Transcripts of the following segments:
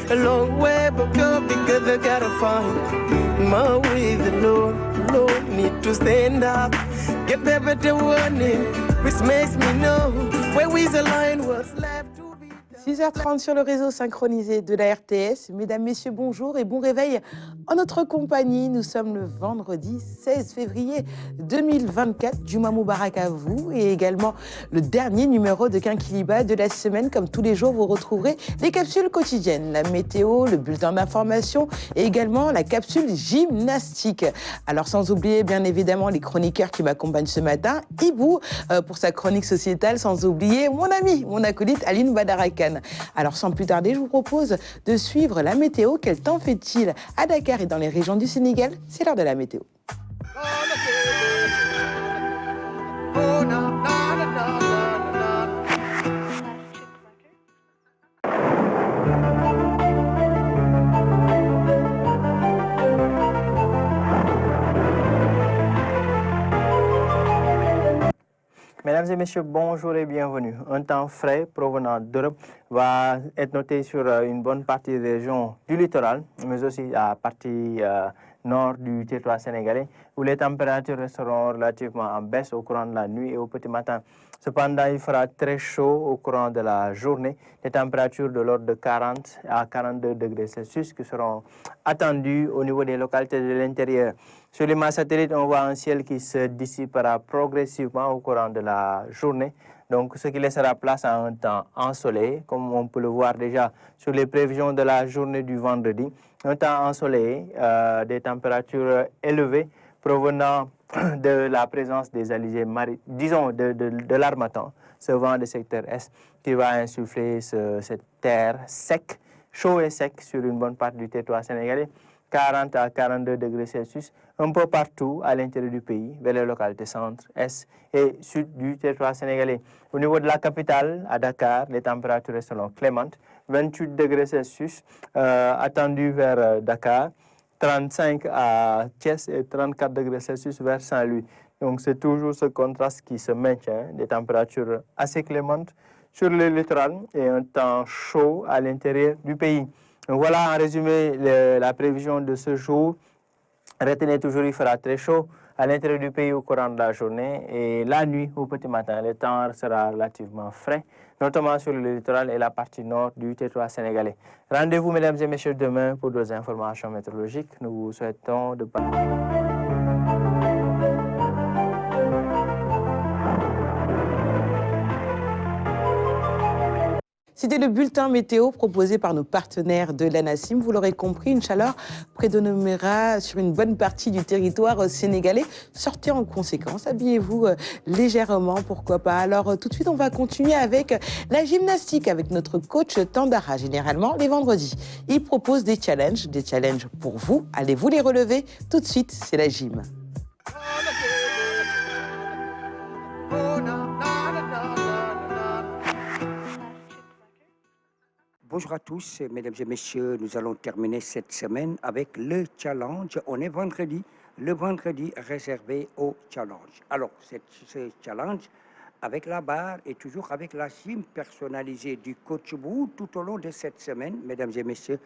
A long way, but go because I gotta find my way. The Lord need to stand up, get better warning, which makes me know where is the line, what's left to be done. 6h30 sur le réseau synchronisé de la RTS. Mesdames, Messieurs, bonjour et bon réveil en notre compagnie. Nous sommes le vendredi 16 février 2024. Juma Moubarak à vous et également le dernier numéro de Quinquiliba de la semaine. Comme tous les jours, vous retrouverez les capsules quotidiennes, la météo, le bulletin d'information et également la capsule gymnastique. Alors sans oublier bien évidemment les chroniqueurs qui m'accompagnent ce matin. Ibou pour sa chronique sociétale, sans oublier mon ami, mon acolyte Aline Badarakan. Alors sans plus tarder, je vous propose de suivre la météo. Quel temps fait-il à Dakar et dans les régions du Sénégal? C'est l'heure de la météo. Mesdames et messieurs, bonjour et bienvenue. Un temps frais provenant d'Europe va être noté sur une bonne partie des régions du littoral, mais aussi à la partie nord du territoire sénégalais, où les températures resteront relativement en baisse au courant de la nuit et au petit matin. Cependant, il fera très chaud au courant de la journée. Des températures de l'ordre de 40 à 42 degrés Celsius qui seront attendues au niveau des localités de l'intérieur. Sur l'image satellite, on voit un ciel qui se dissipera progressivement au courant de la journée. Donc, ce qui laissera place à un temps ensoleillé, comme on peut le voir déjà sur les prévisions de la journée du vendredi. Un temps ensoleillé, des températures élevées provenant de la présence des alizés maritimes, disons de l'harmattan, ce vent de secteur Est qui va insuffler cette terre sec, chaud et sec sur une bonne partie du territoire sénégalais, 40 à 42 degrés Celsius, un peu partout à l'intérieur du pays, vers les localités centre, est et sud du territoire sénégalais. Au niveau de la capitale, à Dakar, les températures resteront clémentes, 28 degrés Celsius attendus vers Dakar, 35 à Thiès et 34 degrés Celsius vers Saint-Louis. Donc c'est toujours ce contraste qui se maintient, des températures assez clémentes sur le littoral et un temps chaud à l'intérieur du pays. Donc voilà en résumé la prévision de ce jour. Retenez toujours, il fera très chaud à l'intérieur du pays au courant de la journée et la nuit au petit matin, le temps sera relativement frais, notamment sur le littoral et la partie nord du territoire sénégalais. Rendez-vous, mesdames et messieurs, demain pour d'autres informations météorologiques. Nous vous souhaitons de passer. C'était le bulletin météo proposé par nos partenaires de l'ANACIM. Vous l'aurez compris, une chaleur prédominera sur une bonne partie du territoire sénégalais. Sortez en conséquence, habillez-vous légèrement, pourquoi pas. Alors tout de suite, on va continuer avec la gymnastique avec notre coach Tandara. Généralement, les vendredis, il propose des challenges pour vous. Allez-vous les relever? Tout de suite, c'est la gym. Bonjour à tous, mesdames et messieurs. Nous allons terminer cette semaine avec le challenge. On est vendredi, le vendredi réservé au challenge. Alors, ce challenge avec la barre et toujours avec la gym personnalisée du coach Bou tout au long de cette semaine, mesdames et messieurs.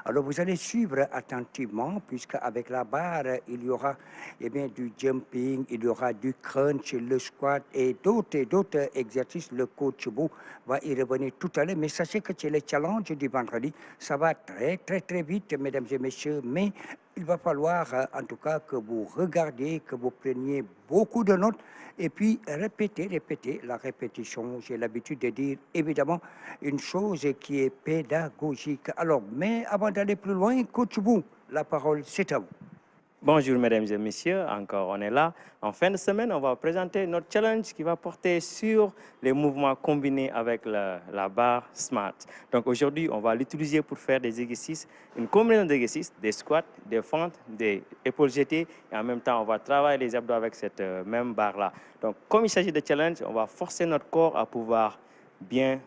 Alors, vous allez suivre attentivement puisque avec la barre, il y aura du jumping, il y aura du crunch, le squat et d'autres exercices. Le coach Bou va y revenir tout à l'heure. Mais sachez que c'est le challenge du vendredi. Ça va très vite, mesdames et messieurs. Mais il va falloir en tout cas que vous regardiez, que vous preniez beaucoup de notes et puis répétez la répétition. J'ai l'habitude de dire évidemment une chose qui est pédagogique. Alors, mais avant d'aller plus loin, coach Bou, la parole c'est à vous. Bonjour mesdames et messieurs, encore on est là. En fin de semaine, on va présenter notre challenge qui va porter sur les mouvements combinés avec la barre Smart. Donc aujourd'hui, on va l'utiliser pour faire des exercices, une combinaison d'exercices, des squats, des fentes, des épaules jetées et en même temps, on va travailler les abdos avec cette même barre-là. Donc comme il s'agit de challenge, on va forcer notre corps à pouvoir bien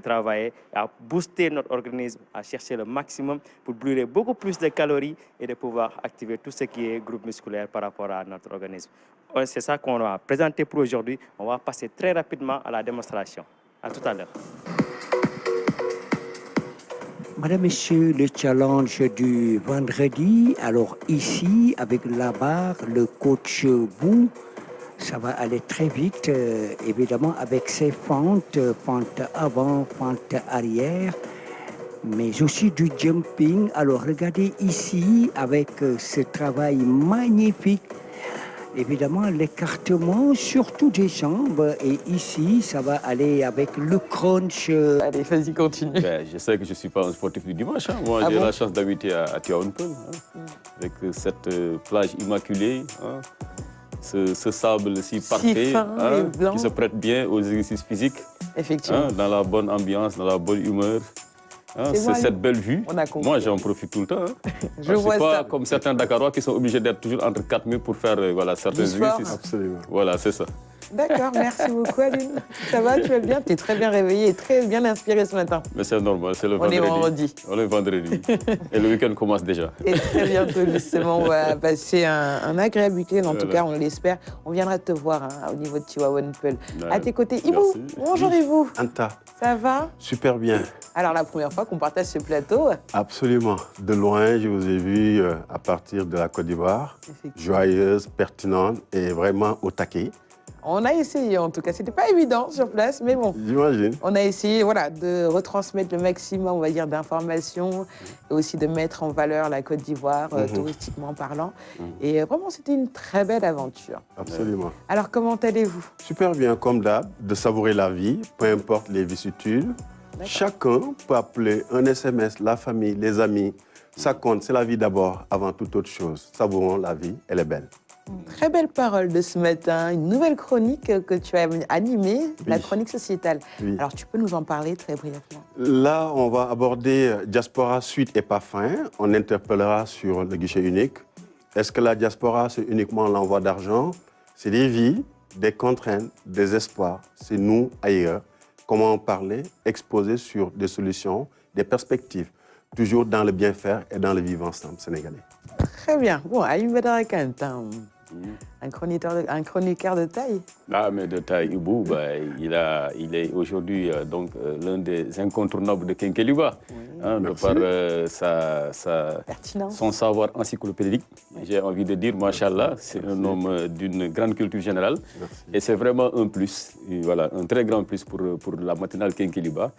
travailler, à booster notre organisme, à chercher le maximum pour brûler beaucoup plus de calories et de pouvoir activer tout ce qui est groupe musculaire par rapport à notre organisme. C'est ça qu'on va présenter pour aujourd'hui. On va passer très rapidement à la démonstration. À tout à l'heure. Madame, Messieurs, le challenge du vendredi. Alors ici, avec la barre, le coach Bou, ça va aller très vite, évidemment, avec ses fentes, fente avant, fente arrière, mais aussi du jumping. Alors regardez ici, avec ce travail magnifique, évidemment, l'écartement, surtout des jambes. Et ici, ça va aller avec le crunch. Allez, vas-y, continue. Ben, je sais que je ne suis pas un sportif du dimanche. Hein. Moi, j'ai la chance d'habiter à Tivaouane-Peulh, hein, avec cette plage immaculée, hein, ce sable si parfait, fin hein, et blanc. qui se prête bien aux exercices physiques, Effectivement. hein, dans la bonne ambiance, dans la bonne humeur. Hein, C'est moi, cette belle vue. on a compris. Moi, j'en profite tout le temps. Hein. Je vois pas ça. comme certains Dakarois qui sont obligés d'être toujours entre quatre murs pour faire voilà, certains Du sport. exercices. Absolument. Voilà, c'est ça. D'accord, merci beaucoup Aline. Ça va, tu vas bien? Tu es très bien réveillée et très bien inspirée ce matin. Mais c'est normal, c'est le On est vendredi. vendredi. On est vendredi. Et le week-end commence déjà. Et très bientôt, justement, on va passer un agréable week-end. En tout Voilà. cas, on l'espère. On viendra te voir hein, au niveau de Tivaouane-Peulh. Ouais. À tes côtés, Ibou. Merci. Bonjour Ibou. Anta, Ça va? super bien. Alors, la première fois qu'on partage ce plateau, Absolument. De loin, je vous ai vu à partir de la Côte d'Ivoire. effectivement, Joyeuse, pertinente et vraiment au taquet. on a essayé en tout cas. C'était pas évident sur place, mais bon. J'imagine. On a essayé voilà, de retransmettre le maximum, on va dire, d'informations et aussi de mettre en valeur la Côte d'Ivoire, touristiquement parlant. Et vraiment, c'était une très belle aventure. Absolument. Alors, comment allez-vous? Super bien, comme d'hab, de savourer la vie, peu importe les vicissitudes. Chacun peut appeler un SMS, la famille, les amis. Ça compte, c'est la vie d'abord, avant toute autre chose. Savourons la vie, elle est belle. Très belle parole de ce matin, une nouvelle chronique que tu as animée, la chronique sociétale. Oui. Alors, tu peux nous en parler très brièvement? Là, on va aborder diaspora, suite et parfum. On interpellera sur le guichet unique. Est-ce que la diaspora, c'est uniquement l'envoi d'argent? C'est des vies, des contraintes, des espoirs. C'est nous ailleurs. Comment en parler? Exposer sur des solutions, des perspectives. Toujours dans le bien faire et dans le vivre ensemble sénégalais. Très bien. Bon, Aline Badara Kante, un chroniqueur de taille. Ah, mais de taille, Ibou, bah, il est aujourd'hui donc l'un des incontournables de Kenkeliba, hein, de par son savoir encyclopédique. J'ai envie de dire, machallah, c'est un homme d'une grande culture générale. Merci. Et c'est vraiment un plus, voilà, un très grand plus pour la matinale Kenkeliba.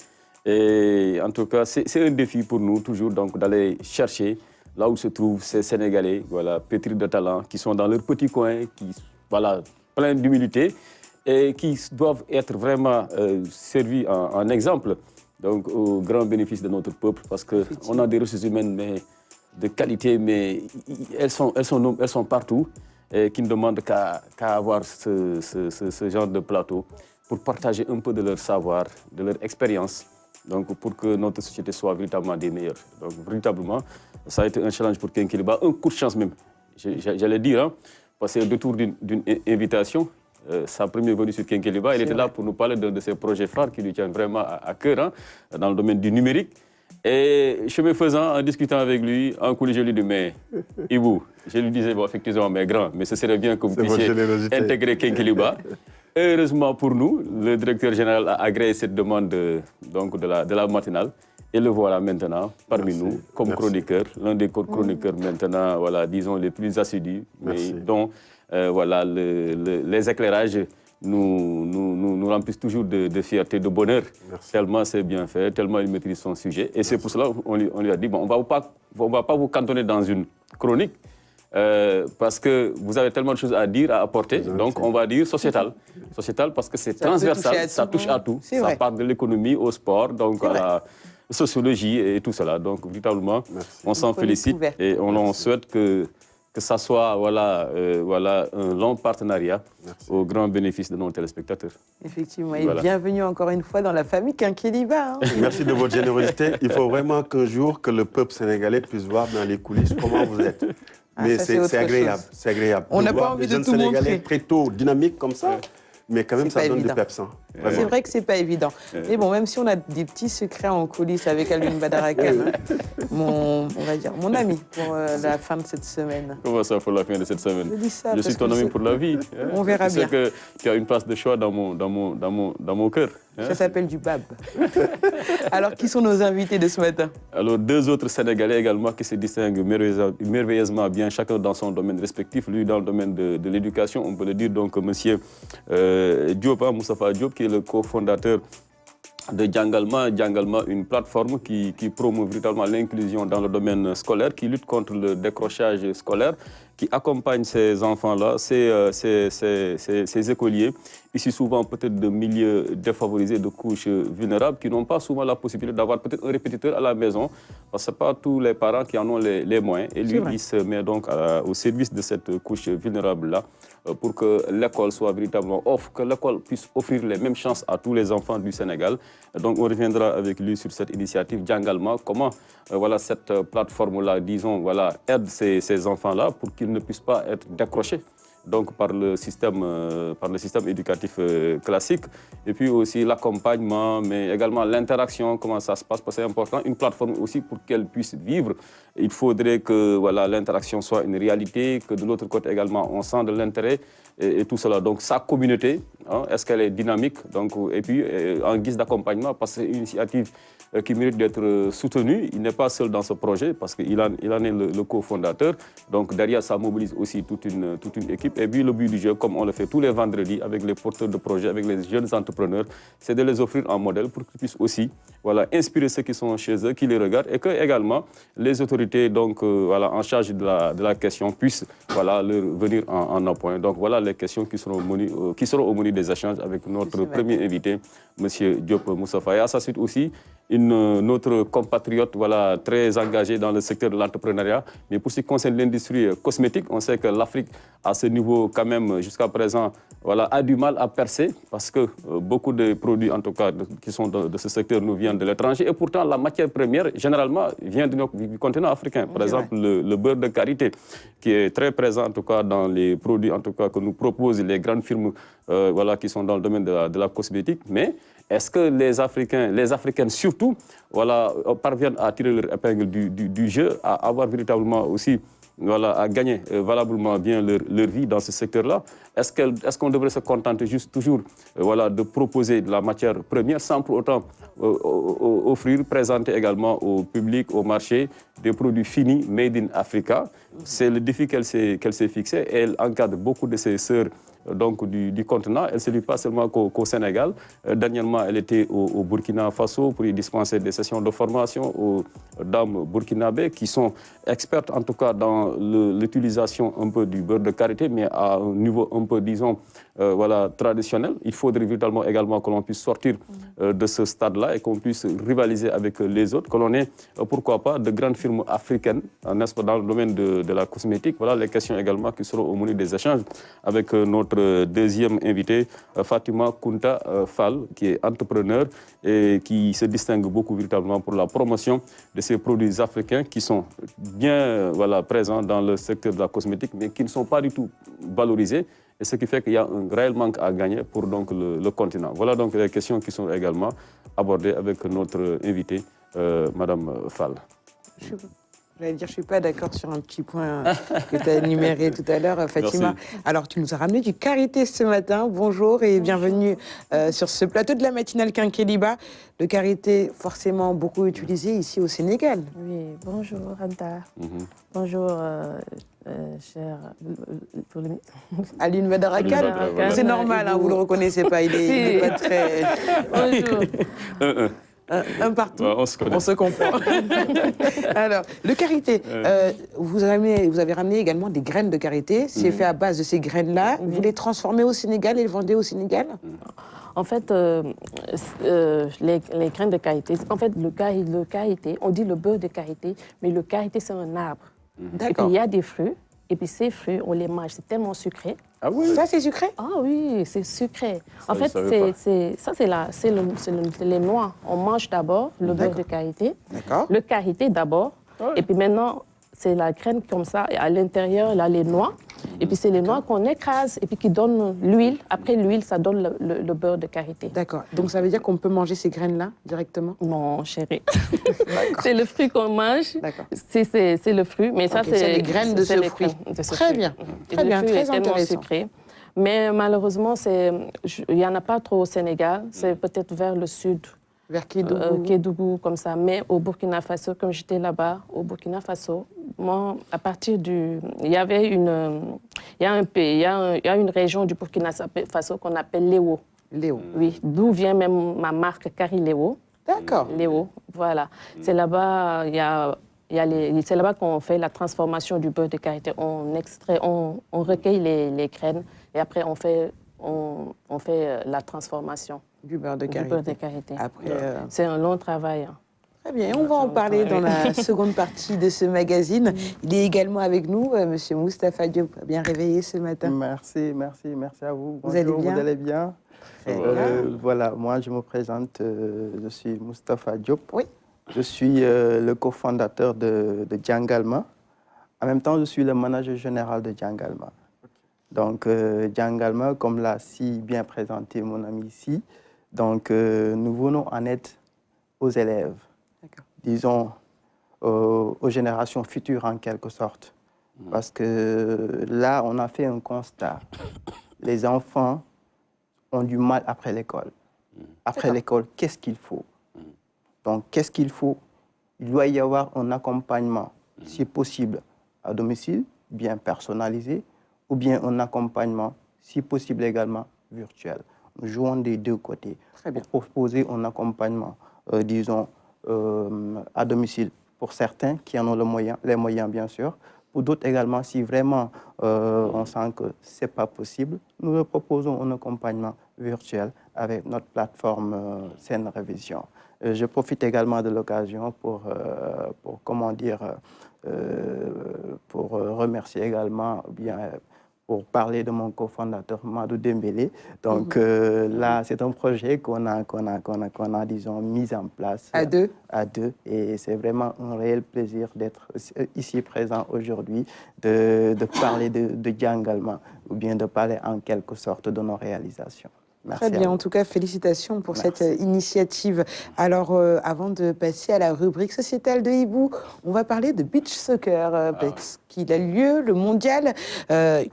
Et en tout cas, c'est un défi pour nous, toujours, donc, d'aller chercher là où se trouvent ces Sénégalais, voilà, pétris de talent, qui sont dans leur petit coin, qui, voilà, pleins d'humilité et qui doivent être vraiment servis en exemple, donc au grand bénéfice de notre peuple, parce qu'on a des ressources humaines mais de qualité, mais elles sont partout et qui ne demandent qu'à avoir ce genre de plateau pour partager un peu de leur savoir, de leur expérience, donc pour que notre société soit véritablement des meilleures. Donc véritablement, ça a été un challenge pour Kenkeliba, un coup de chance même, j'allais dire, hein, parce que c'est le retour d'une invitation. Sa première venue sur Kenkeliba, il était là pour nous parler de ses projets phares qui lui tiennent vraiment à cœur, hein, dans le domaine du numérique. Et chemin faisant, en discutant avec lui, en coulisses, je lui dis, mais Ibou, je lui disais, bon, effectivement, mais grand, mais ce serait bien que vous puissiez intégrer Kenkeliba. Heureusement pour nous, le directeur général a agréé cette demande donc de la matinale. Et le voilà maintenant parmi nous, comme chroniqueur, l'un des chroniqueurs maintenant, voilà, disons, les plus assidus, mais dont voilà, les éclairages nous remplissent toujours de fierté, de bonheur. Merci. Tellement c'est bien fait, tellement il maîtrise son sujet. Et c'est pour cela qu'on lui a dit, bon, on ne va pas vous cantonner dans une chronique, parce que vous avez tellement de choses à dire, à apporter. Donc on va dire sociétal. Sociétal parce que c'est transversal, ça touche à tout. Ça part de l'économie au sport, donc à la sociologie et tout cela. Donc véritablement, on s'en félicite et on souhaite que ça soit voilà, un long partenariat au grand bénéfice de nos téléspectateurs. Effectivement, et bienvenue encore une fois dans la famille Kenkeliba. Hein. Merci de votre générosité. Il faut vraiment qu'un jour que le peuple sénégalais puisse voir dans les coulisses comment vous êtes. Mais c'est agréable, c'est agréable. On n'a pas envie de tout montrer. Très tôt, dynamique comme ça. Mais quand même, ça donne du peps. C'est vrai que c'est pas évident. Mais bon, même si on a des petits secrets en coulisses avec Aline Badara Kante, on va dire mon ami pour la fin de cette semaine. Comment ça pour la fin de cette semaine? Je suis ton ami pour la vie. On verra bien. Je sais que tu as une place de choix dans mon cœur. Ça s'appelle du bab. Alors, qui sont nos invités de ce matin? Alors, deux autres Sénégalais également qui se distinguent merveilleusement bien, chacun dans son domaine respectif. Lui, dans le domaine de l'éducation, on peut le dire, donc, monsieur Diop, Moustapha Diop, qui est le cofondateur de Djangalma. Djangalma, une plateforme qui promeut véritablement l'inclusion dans le domaine scolaire, qui lutte contre le décrochage scolaire, qui accompagne ces enfants-là, ces écoliers, ici souvent peut-être de milieux défavorisés, de couches vulnérables, qui n'ont pas souvent la possibilité d'avoir peut-être un répétiteur à la maison, parce que ce n'est pas tous les parents qui en ont les moyens. Et lui, il se met donc au service de cette couche vulnérable-là, pour que l'école soit véritablement que l'école puisse offrir les mêmes chances à tous les enfants du Sénégal. Donc on reviendra avec lui sur cette initiative Djangalma, comment voilà, cette plateforme-là, disons, voilà, aide ces enfants-là pour qu'ils ne puissent pas être décrochés donc, par le système éducatif classique. Et puis aussi l'accompagnement, mais également l'interaction, comment ça se passe, parce que c'est important. Une plateforme aussi pour qu'elle puisse vivre. Il faudrait que voilà, l'interaction soit une réalité, que de l'autre côté également, on sent de l'intérêt et tout cela. Donc sa communauté, hein, est-ce qu'elle est dynamique? Donc, et puis en guise d'accompagnement, parce que c'est une initiative qui mérite d'être soutenu. Il n'est pas seul dans ce projet parce qu'il en est le cofondateur. Donc derrière, ça mobilise aussi toute une équipe. Et puis le but du jeu, comme on le fait tous les vendredis avec les porteurs de projets, avec les jeunes entrepreneurs, c'est de les offrir en modèle pour qu'ils puissent aussi voilà, inspirer ceux qui sont chez eux, qui les regardent, et que également les autorités donc, voilà, en charge de la question puissent voilà, leur venir en appoint. Donc voilà les questions qui seront au menu des échanges avec notre premier invité, M. Diop Moustapha. Et à sa suite aussi, notre compatriote voilà, très engagé dans le secteur de l'entrepreneuriat. Mais pour ce qui concerne l'industrie cosmétique, on sait que l'Afrique, à ce niveau quand même, jusqu'à présent, voilà, a du mal à percer parce que beaucoup de produits, en tout cas, qui sont de ce secteur, nous viennent de l'étranger. Et pourtant, la matière première, généralement, vient du continent africain. Par exemple, le beurre de karité, qui est très présent, en tout cas, dans les produits, en tout cas, que nous proposent les grandes firmes voilà, qui sont dans le domaine de la cosmétique. Mais est-ce que les Africaines surtout, voilà, parviennent à tirer leur épingle du jeu, à avoir véritablement aussi, voilà, à gagner valablement bien leur vie dans ce secteur-là? Est-ce qu'on devrait se contenter juste toujours voilà, de proposer de la matière première sans pour autant offrir, présenter également au public, au marché, des produits finis, made in Africa? C'est le défi qu'elle s'est fixé et elle encadre beaucoup de ses sœurs donc, du continent. Elle ne se lit pas seulement qu'au Sénégal. Dernièrement, elle était au Burkina Faso pour y dispenser des sessions de formation aux dames burkinabées qui sont expertes en tout cas dans l'utilisation un peu du beurre de karité, mais à un niveau un peu, disons, voilà, traditionnel. Il faudrait véritablement également que l'on puisse sortir de ce stade-là et qu'on puisse rivaliser avec les autres, que l'on ait, pourquoi pas, de grandes firmes africaines, n'est-ce pas, dans le domaine de la cosmétique. Voilà les questions également qui seront au menu des échanges avec notre deuxième invité, Fatima Kunta Fall, qui est entrepreneur et qui se distingue beaucoup véritablement pour la promotion de ces produits africains qui sont bien voilà, présents dans le secteur de la cosmétique, mais qui ne sont pas du tout valorisés. Et ce qui fait qu'il y a un réel manque à gagner pour donc, le continent. Voilà donc les questions qui sont également abordées avec notre invitée, Madame Fall. J'allais dire, je ne suis pas d'accord sur un petit point que tu as énuméré tout à l'heure, Fatima. Merci. Alors, tu nous as ramené du karité ce matin. Bonjour et bienvenue sur ce plateau de la matinale Quinqueliba. Le karité, forcément beaucoup utilisé ici au Sénégal. Oui, bonjour Anta. Bonjour, cher Aline Badarakan. Voilà. C'est normal, hein, vous ne le reconnaissez pas. Il est pas très... Bonjour. Un partout, Ouais, on se comprend. Alors, le karité, vous avez ramené également des graines de karité. C'est fait à base de ces graines-là. Vous les transformez au Sénégal et les vendez au Sénégal? En fait, les graines de karité, en fait, le karité, on dit le beurre de karité, mais le karité, c'est un arbre. D'accord. Et puis, il y a des fruits, et puis ces fruits, on les mange, c'est tellement sucré. Ah oui? Ça, c'est sucré? Ah oui, c'est sucré. Ça, en fait, c'est les noix. On mange d'abord le beurre de karité. D'accord. Le karité d'abord. Ouais. Et puis maintenant, c'est la graine comme ça. Et à l'intérieur, là, les noix. Et puis c'est les noix qu'on écrase et puis qui donnent l'huile. Après l'huile, ça donne le beurre de karité. D'accord. Donc ça veut dire qu'on peut manger ces graines-là directement? Non, chérie. C'est le fruit qu'on mange. D'accord. C'est le fruit. Mais ça, Okay, c'est les graines de ce fruit. Très bien. Très bien, très tellement intéressant. sucré. Mais malheureusement, il n'y en a pas trop au Sénégal. C'est peut-être vers le sud. Vers Kédougou. Kédougou, comme ça. Mais au Burkina Faso, comme j'étais là-bas, au Burkina Faso, moi, à partir du... Il y avait une... Il y a un pays, il y a une région du Burkina Faso qu'on appelle Léo. Léo. Oui, d'où vient même ma marque Carry Léo. D'accord. Léo, voilà. C'est là-bas, c'est là-bas qu'on fait la transformation du beurre de karité. On extrait, on recueille les graines et après on fait la transformation. Du beurre de karité. Du beurre de karité. Après, c'est un long travail. Très bien, on va en parler dans la seconde partie de ce magazine. Il est également avec nous, Monsieur Moustapha Diop, bien réveillé ce matin. Merci à vous. Vous allez bien? Vous allez bien? Très bien. Voilà, moi je me présente, je suis Moustapha Diop. Oui. Je suis le cofondateur de Djangalma. En même temps, je suis le manager général de Djangalma. Donc, Djangalma, comme l'a si bien présenté mon ami ici, donc nous venons en aide aux élèves, disons aux générations futures en quelque sorte. Parce que là, on a fait un constat. Les enfants ont du mal après l'école. Après l'école, qu'est-ce qu'il faut? Donc, qu'est-ce qu'il faut? Il doit y avoir un accompagnement, si possible, à domicile, bien personnalisé, ou bien un accompagnement, si possible également, virtuel. Nous jouons des deux côtés. Pour proposer un accompagnement, disons, à domicile pour certains qui en ont les moyens, bien sûr. Pour d'autres également, si vraiment on sent que ce n'est pas possible, nous leur proposons un accompagnement virtuel avec notre plateforme Scène Révision. Je profite également de l'occasion pour comment dire, pour remercier également, bien, pour parler de mon cofondateur Madou Dembélé. Donc là, c'est un projet qu'on a, disons, mis en place. À deux? À deux. Et c'est vraiment un réel plaisir d'être ici présent aujourd'hui, de parler de Djangalma, ou bien de parler en quelque sorte de nos réalisations. Merci. Très bien, en tout cas, félicitations pour cette initiative. Alors, avant de passer à la rubrique sociétale de Hibou, on va parler de beach soccer, parce qu'il a lieu, le mondial,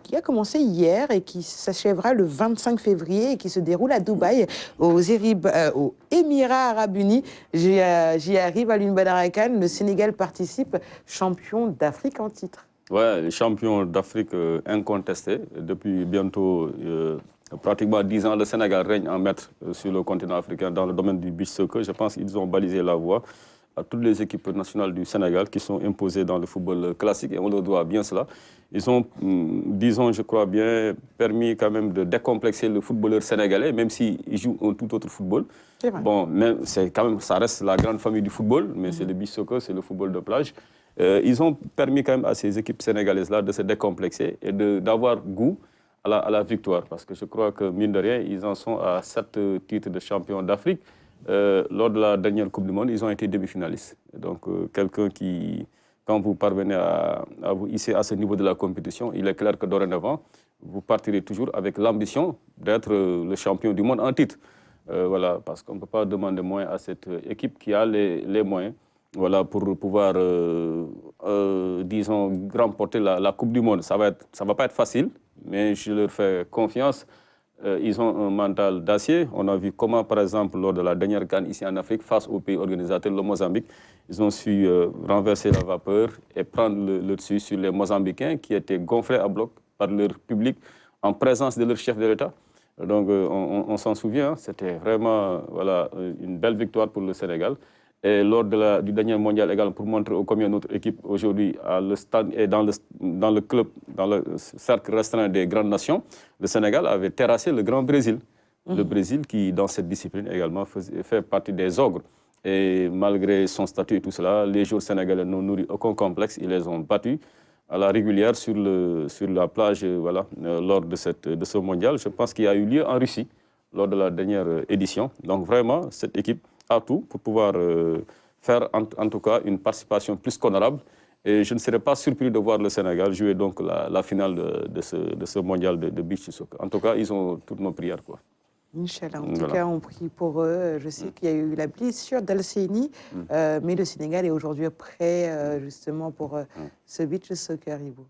qui a commencé hier et qui s'achèvera le 25 février et qui se déroule à Dubaï, aux Émirats Arabes Unis. J'y arrive, Alioune Badara Kane, le Sénégal participe, champion d'Afrique en titre. Ouais, champion d'Afrique incontesté depuis bientôt... pratiquement 10 ans, le Sénégal règne en maître sur le continent africain dans le domaine du beach soccer. Je pense qu'ils ont balisé la voie à toutes les équipes nationales du Sénégal qui sont imposées dans le football classique et on leur doit bien cela. Ils ont, disons, je crois bien, permis quand même de décomplexer le footballeur sénégalais, même s'il joue un tout autre football. Bon, mais c'est quand même, ça reste la grande famille du football, mais c'est le beach soccer, c'est le football de plage. Ils ont permis quand même à ces équipes sénégalaises-là de se décomplexer et d'avoir goût à la victoire, parce que je crois que, mine de rien, ils en sont à 7 titres de champion d'Afrique. Lors de la dernière Coupe du Monde, ils ont été demi-finalistes. Donc, quelqu'un qui, quand vous parvenez à vous hisser à ce niveau de la compétition, il est clair que dorénavant, vous partirez toujours avec l'ambition d'être le champion du monde en titre. Voilà, parce qu'on ne peut pas demander moins à cette équipe qui a les moyens, voilà, pour pouvoir, disons, remporter la Coupe du Monde. Ça va pas être facile, mais je leur fais confiance. Ils ont un mental d'acier. On a vu comment, par exemple, lors de la dernière CAN ici en Afrique, face au pays organisateur, le Mozambique, ils ont su renverser la vapeur et prendre le dessus sur les Mozambicains qui étaient gonflés à bloc par leur public en présence de leur chef de l'État. Donc, on s'en souvient, c'était vraiment voilà, une belle victoire pour le Sénégal. Et lors du dernier mondial également, pour montrer combien notre équipe aujourd'hui a le stand et dans le club, dans le cercle restreint des grandes nations, le Sénégal avait terrassé le Grand Brésil. Le Brésil qui, dans cette discipline également, fait partie des ogres. Et malgré son statut et tout cela, les joueurs sénégalais n'ont nourri aucun complexe. Ils les ont battus à la régulière sur la plage voilà, lors de ce mondial. Je pense qu'il y a eu lieu en Russie lors de la dernière édition. Donc vraiment, cette équipe a tout pour pouvoir faire en tout cas une participation plus qu'honorable. Et je ne serais pas surpris de voir le Sénégal jouer donc la finale de ce mondial de beach soccer. En tout cas, ils ont toutes nos prières, quoi. Inch'Allah. En tout cas, on prie pour eux. Je sais qu'il y a eu la blessure d'Al-Seni, mais le Sénégal est aujourd'hui prêt justement pour ce beach soccer, Hibou.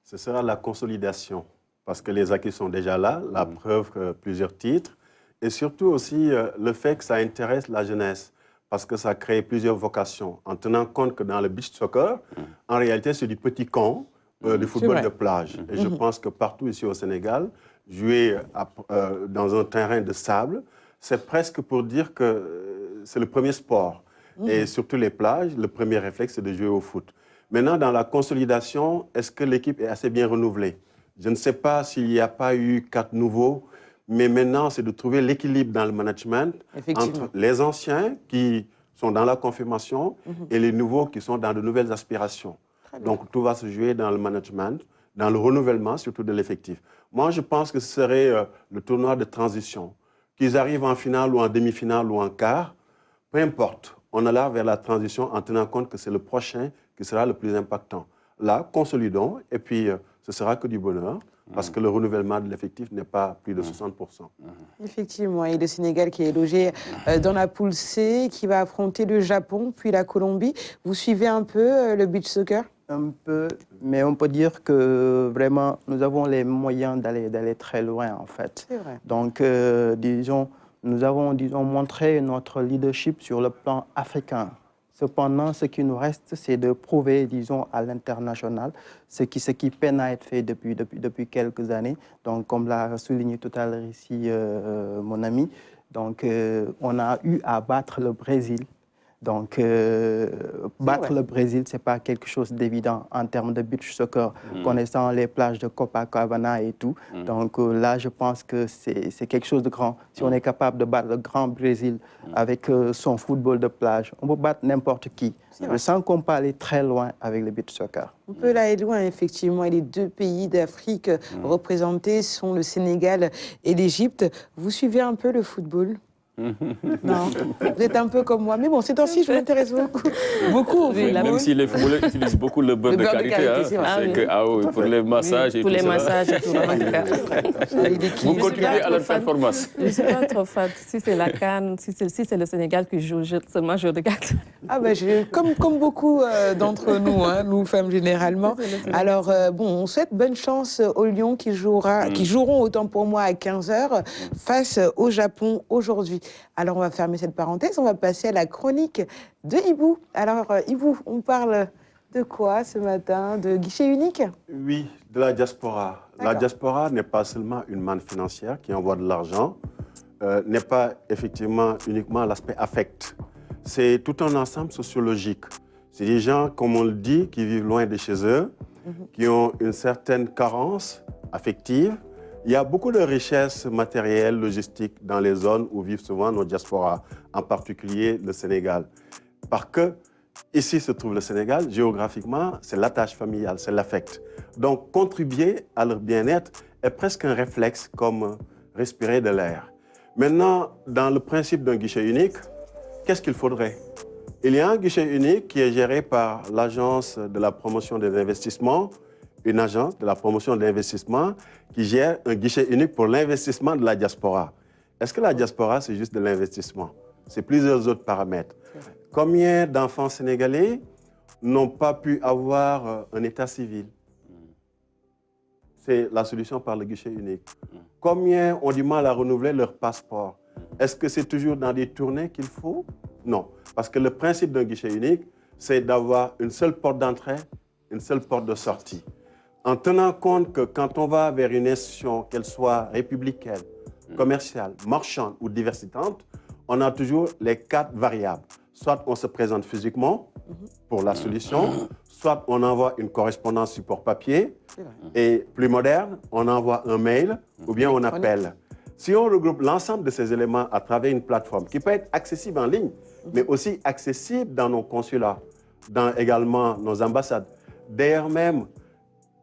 Ce sera la consolidation parce que les acquis sont déjà là, la preuve que plusieurs titres, et surtout aussi le fait que ça intéresse la jeunesse, parce que ça crée plusieurs vocations, en tenant compte que dans le beach soccer, en réalité, c'est du petit camp, du football de plage. Et je pense que partout ici au Sénégal, jouer dans un terrain de sable, c'est presque pour dire que c'est le premier sport. Et surtout les plages, le premier réflexe, c'est de jouer au foot. Maintenant, dans la consolidation, est-ce que l'équipe est assez bien renouvelée? Je ne sais pas s'il n'y a pas eu 4 nouveaux, mais maintenant, c'est de trouver l'équilibre dans le management entre les anciens qui sont dans la confirmation et les nouveaux qui sont dans de nouvelles aspirations. Donc, tout va se jouer dans le management, dans le renouvellement, surtout de l'effectif. Moi, je pense que ce serait le tournoi de transition. Qu'ils arrivent en finale ou en demi-finale ou en quart, peu importe. On est là vers la transition en tenant compte que c'est le prochain qui sera le plus impactant. Là, consolidons et puis ce sera que du bonheur parce que le renouvellement de l'effectif n'est pas plus de 60%. Effectivement, et le Sénégal qui est logé dans la poule C, qui va affronter le Japon, puis la Colombie. Vous suivez un peu le beach soccer? Un peu, mais on peut dire que vraiment, nous avons les moyens d'aller très loin, en fait. C'est vrai. Donc, disons, nous avons, montré notre leadership sur le plan africain. Cependant, ce qui nous reste, c'est de prouver, disons, à l'international, ce qui peine à être fait depuis quelques années. Donc, comme l'a souligné tout à l'heure ici mon ami, donc, on a eu à battre le Brésil. Donc, battre le Brésil, ce n'est pas quelque chose d'évident en termes de beach soccer, connaissant les plages de Copacabana et tout. Donc là, je pense que c'est quelque chose de grand. Si on est capable de battre le grand Brésil avec son football de plage, on peut battre n'importe qui. Je sens qu'on peut aller très loin avec le beach soccer. On peut aller loin, effectivement. Et les 2 pays d'Afrique représentés sont le Sénégal et l'Égypte. Vous suivez un peu le football? Non, vous êtes un peu comme moi. Mais bon, ces temps-ci, je m'intéresse beaucoup au football. Même si les footballeurs utilisent beaucoup le beurre de karité, pour les massages et tout ça. Pour les massages et tout. Vous contribuez à leur performance. Je ne suis pas trop fan. Si c'est la CAN, si c'est le Sénégal qui joue, seulement je regarde. Ah ben, comme beaucoup d'entre nous, nous femmes généralement. Alors, bon, on souhaite bonne chance aux Lions qui joueront, autant pour moi, à 15h face au Japon aujourd'hui. Alors, on va fermer cette parenthèse, on va passer à la chronique de Ibou. Alors, Ibou, on parle de quoi ce matin? De guichet unique? Oui, de la diaspora. La diaspora n'est pas seulement une manne financière qui envoie de l'argent, n'est pas effectivement uniquement l'aspect affect. C'est tout un ensemble sociologique. C'est des gens, comme on le dit, qui vivent loin de chez eux, qui ont une certaine carence affective. Il y a beaucoup de richesses matérielles, logistiques dans les zones où vivent souvent nos diasporas, en particulier le Sénégal. Parce que ici se trouve le Sénégal, géographiquement, c'est l'attache familiale, c'est l'affect. Donc, contribuer à leur bien-être est presque un réflexe comme respirer de l'air. Maintenant, dans le principe d'un guichet unique, qu'est-ce qu'il faudrait? Il y a un guichet unique qui est géré par l'Agence de la promotion des investissements, une agence de la promotion de l'investissement qui gère un guichet unique pour l'investissement de la diaspora. Est-ce que la diaspora, c'est juste de l'investissement? C'est plusieurs autres paramètres. Combien d'enfants sénégalais n'ont pas pu avoir un état civil? C'est la solution par le guichet unique. Combien ont du mal à renouveler leur passeport? Est-ce que c'est toujours dans des tournées qu'il faut? Non, parce que le principe d'un guichet unique, c'est d'avoir une seule porte d'entrée, une seule porte de sortie. En tenant compte que quand on va vers une institution, qu'elle soit républicaine, commerciale, marchande ou diversitante, on a toujours les 4 variables. Soit on se présente physiquement pour la solution, soit on envoie une correspondance support papier, et plus moderne, on envoie un mail ou bien on appelle. Si on regroupe l'ensemble de ces éléments à travers une plateforme qui peut être accessible en ligne, mais aussi accessible dans nos consulats, dans également nos ambassades. D'ailleurs même,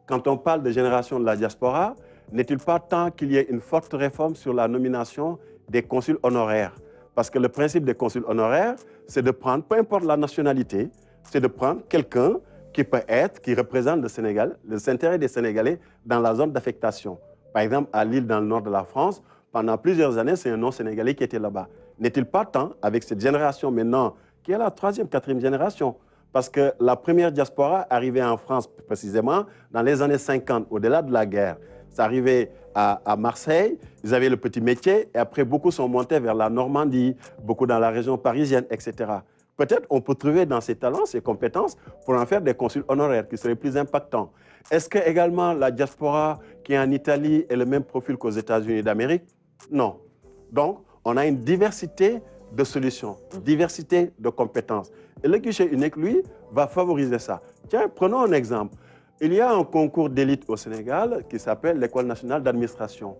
quand on parle de génération de la diaspora, n'est-il pas temps qu'il y ait une forte réforme sur la nomination des consuls honoraires? Parce que le principe des consuls honoraires, c'est de prendre, peu importe la nationalité, c'est de prendre quelqu'un qui représente le Sénégal, les intérêts des Sénégalais dans la zone d'affectation. Par exemple, à Lille, dans le nord de la France, pendant plusieurs années, c'est un non-sénégalais qui était là-bas. N'est-il pas temps, avec cette génération maintenant, qui est la 3e, 4e génération, parce que la première diaspora arrivait en France, précisément, dans les années 50, au-delà de la guerre. c'est arrivé à Marseille, ils avaient le petit métier, et après, beaucoup sont montés vers la Normandie, beaucoup dans la région parisienne, etc. Peut-être on peut trouver dans ces talents, ces compétences, pour en faire des consuls honoraires qui seraient plus impactants. Est-ce que également la diaspora qui est en Italie est le même profil qu'aux États-Unis d'Amérique? Non. Donc, on a une diversité de solutions, diversité de compétences. Et le guichet unique, lui, va favoriser ça. Tiens, prenons un exemple. Il y a un concours d'élite au Sénégal qui s'appelle l'École nationale d'administration.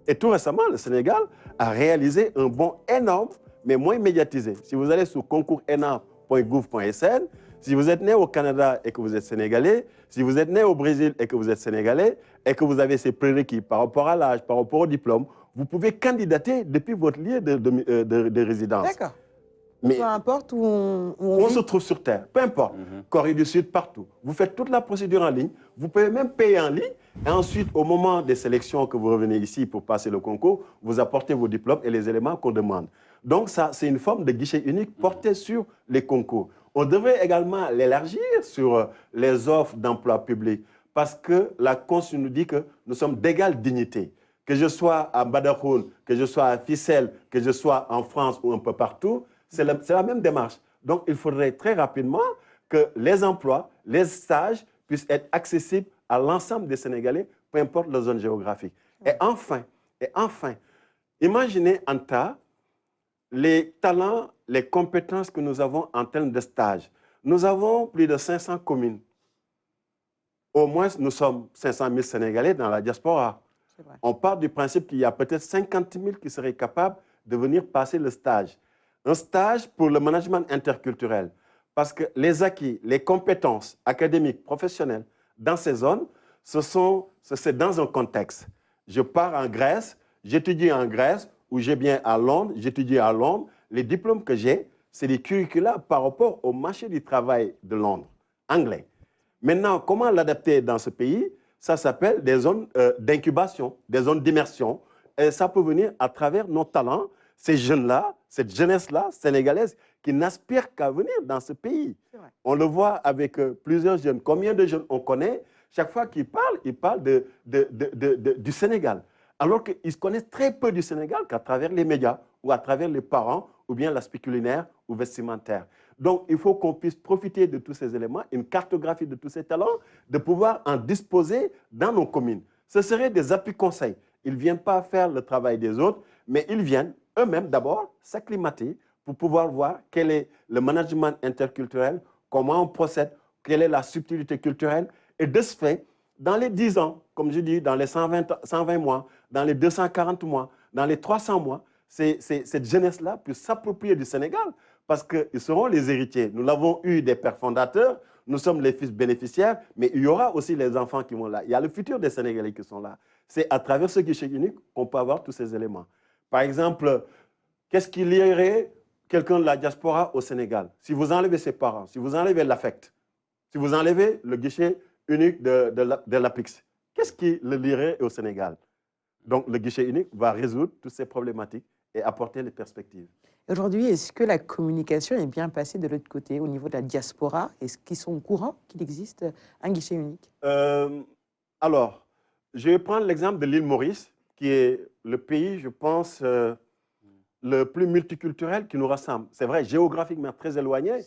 Et tout récemment, le Sénégal a réalisé un bond énorme, mais moins médiatisé. Si vous allez sur concours.ena.gouv.sn, si vous êtes né au Canada et que vous êtes sénégalais, si vous êtes né au Brésil et que vous êtes sénégalais, et que vous avez ces prérequis par rapport à l'âge, par rapport au diplôme, vous pouvez candidater depuis votre lieu de résidence. D'accord. Mais peu importe où on se trouve sur Terre, peu importe, Corée du Sud, partout. Vous faites toute la procédure en ligne, vous pouvez même payer en ligne, et ensuite, au moment des sélections que vous revenez ici pour passer le concours, vous apportez vos diplômes et les éléments qu'on demande. Donc ça, c'est une forme de guichet unique porté sur les concours. On devrait également l'élargir sur les offres d'emploi public, parce que la Constitution nous dit que nous sommes d'égale dignité. Que je sois à Badajoun, que je sois à Ficelle, que je sois en France ou un peu partout, c'est la même démarche. Donc, il faudrait très rapidement que les emplois, les stages puissent être accessibles à l'ensemble des Sénégalais, peu importe la zone géographique. Et enfin, imaginez en tas les talents, les compétences que nous avons en termes de stages. Nous avons plus de 500 communes. Au moins, nous sommes 500 000 Sénégalais dans la diaspora. On part du principe qu'il y a peut-être 50 000 qui seraient capables de venir passer le stage. Un stage pour le management interculturel. Parce que les acquis, les compétences académiques, professionnelles, dans ces zones, c'est dans un contexte. Je pars en Grèce, j'étudie en Grèce, ou j'ai bien à Londres, j'étudie à Londres. Les diplômes que j'ai, c'est des curricula par rapport au marché du travail de Londres, anglais. Maintenant, comment l'adapter dans ce pays? Ça s'appelle des zones d'incubation, des zones d'immersion. Et ça peut venir à travers nos talents, ces jeunes-là, cette jeunesse-là, sénégalaise, qui n'aspire qu'à venir dans ce pays. On le voit avec plusieurs jeunes. Combien de jeunes on connaît? Chaque fois qu'ils parlent du Sénégal. Alors qu'ils connaissent très peu du Sénégal qu'à travers les médias ou à travers les parents ou bien l'aspect culinaire ou vestimentaire. Donc, il faut qu'on puisse profiter de tous ces éléments, une cartographie de tous ces talents, de pouvoir en disposer dans nos communes. Ce seraient des appuis conseils. Ils ne viennent pas faire le travail des autres, mais ils viennent eux-mêmes d'abord s'acclimater pour pouvoir voir quel est le management interculturel, comment on procède, quelle est la subtilité culturelle. Et de ce fait, dans les 10 ans, comme je dis, dans les 120 mois, dans les 240 mois, dans les 300 mois, cette jeunesse-là peut s'approprier du Sénégal parce qu'ils seront les héritiers. Nous l'avons eu des pères fondateurs, nous sommes les fils bénéficiaires, mais il y aura aussi les enfants qui vont là. Il y a le futur des Sénégalais qui sont là. C'est à travers ce guichet unique qu'on peut avoir tous ces éléments. Par exemple, qu'est-ce qui lierait quelqu'un de la diaspora au Sénégal? Si vous enlevez ses parents, si vous enlevez l'affect, si vous enlevez le guichet unique de l'APIX, qu'est-ce qui le lierait au Sénégal? Donc, le guichet unique va résoudre toutes ces problématiques et apporter les perspectives. Aujourd'hui, est-ce que la communication est bien passée de l'autre côté, au niveau de la diaspora? Est-ce qu'ils sont au courant qu'il existe un guichet unique? Alors, je vais prendre l'exemple de l'île Maurice, qui est le pays, je pense, le plus multiculturel qui nous rassemble. C'est vrai, géographiquement très éloigné,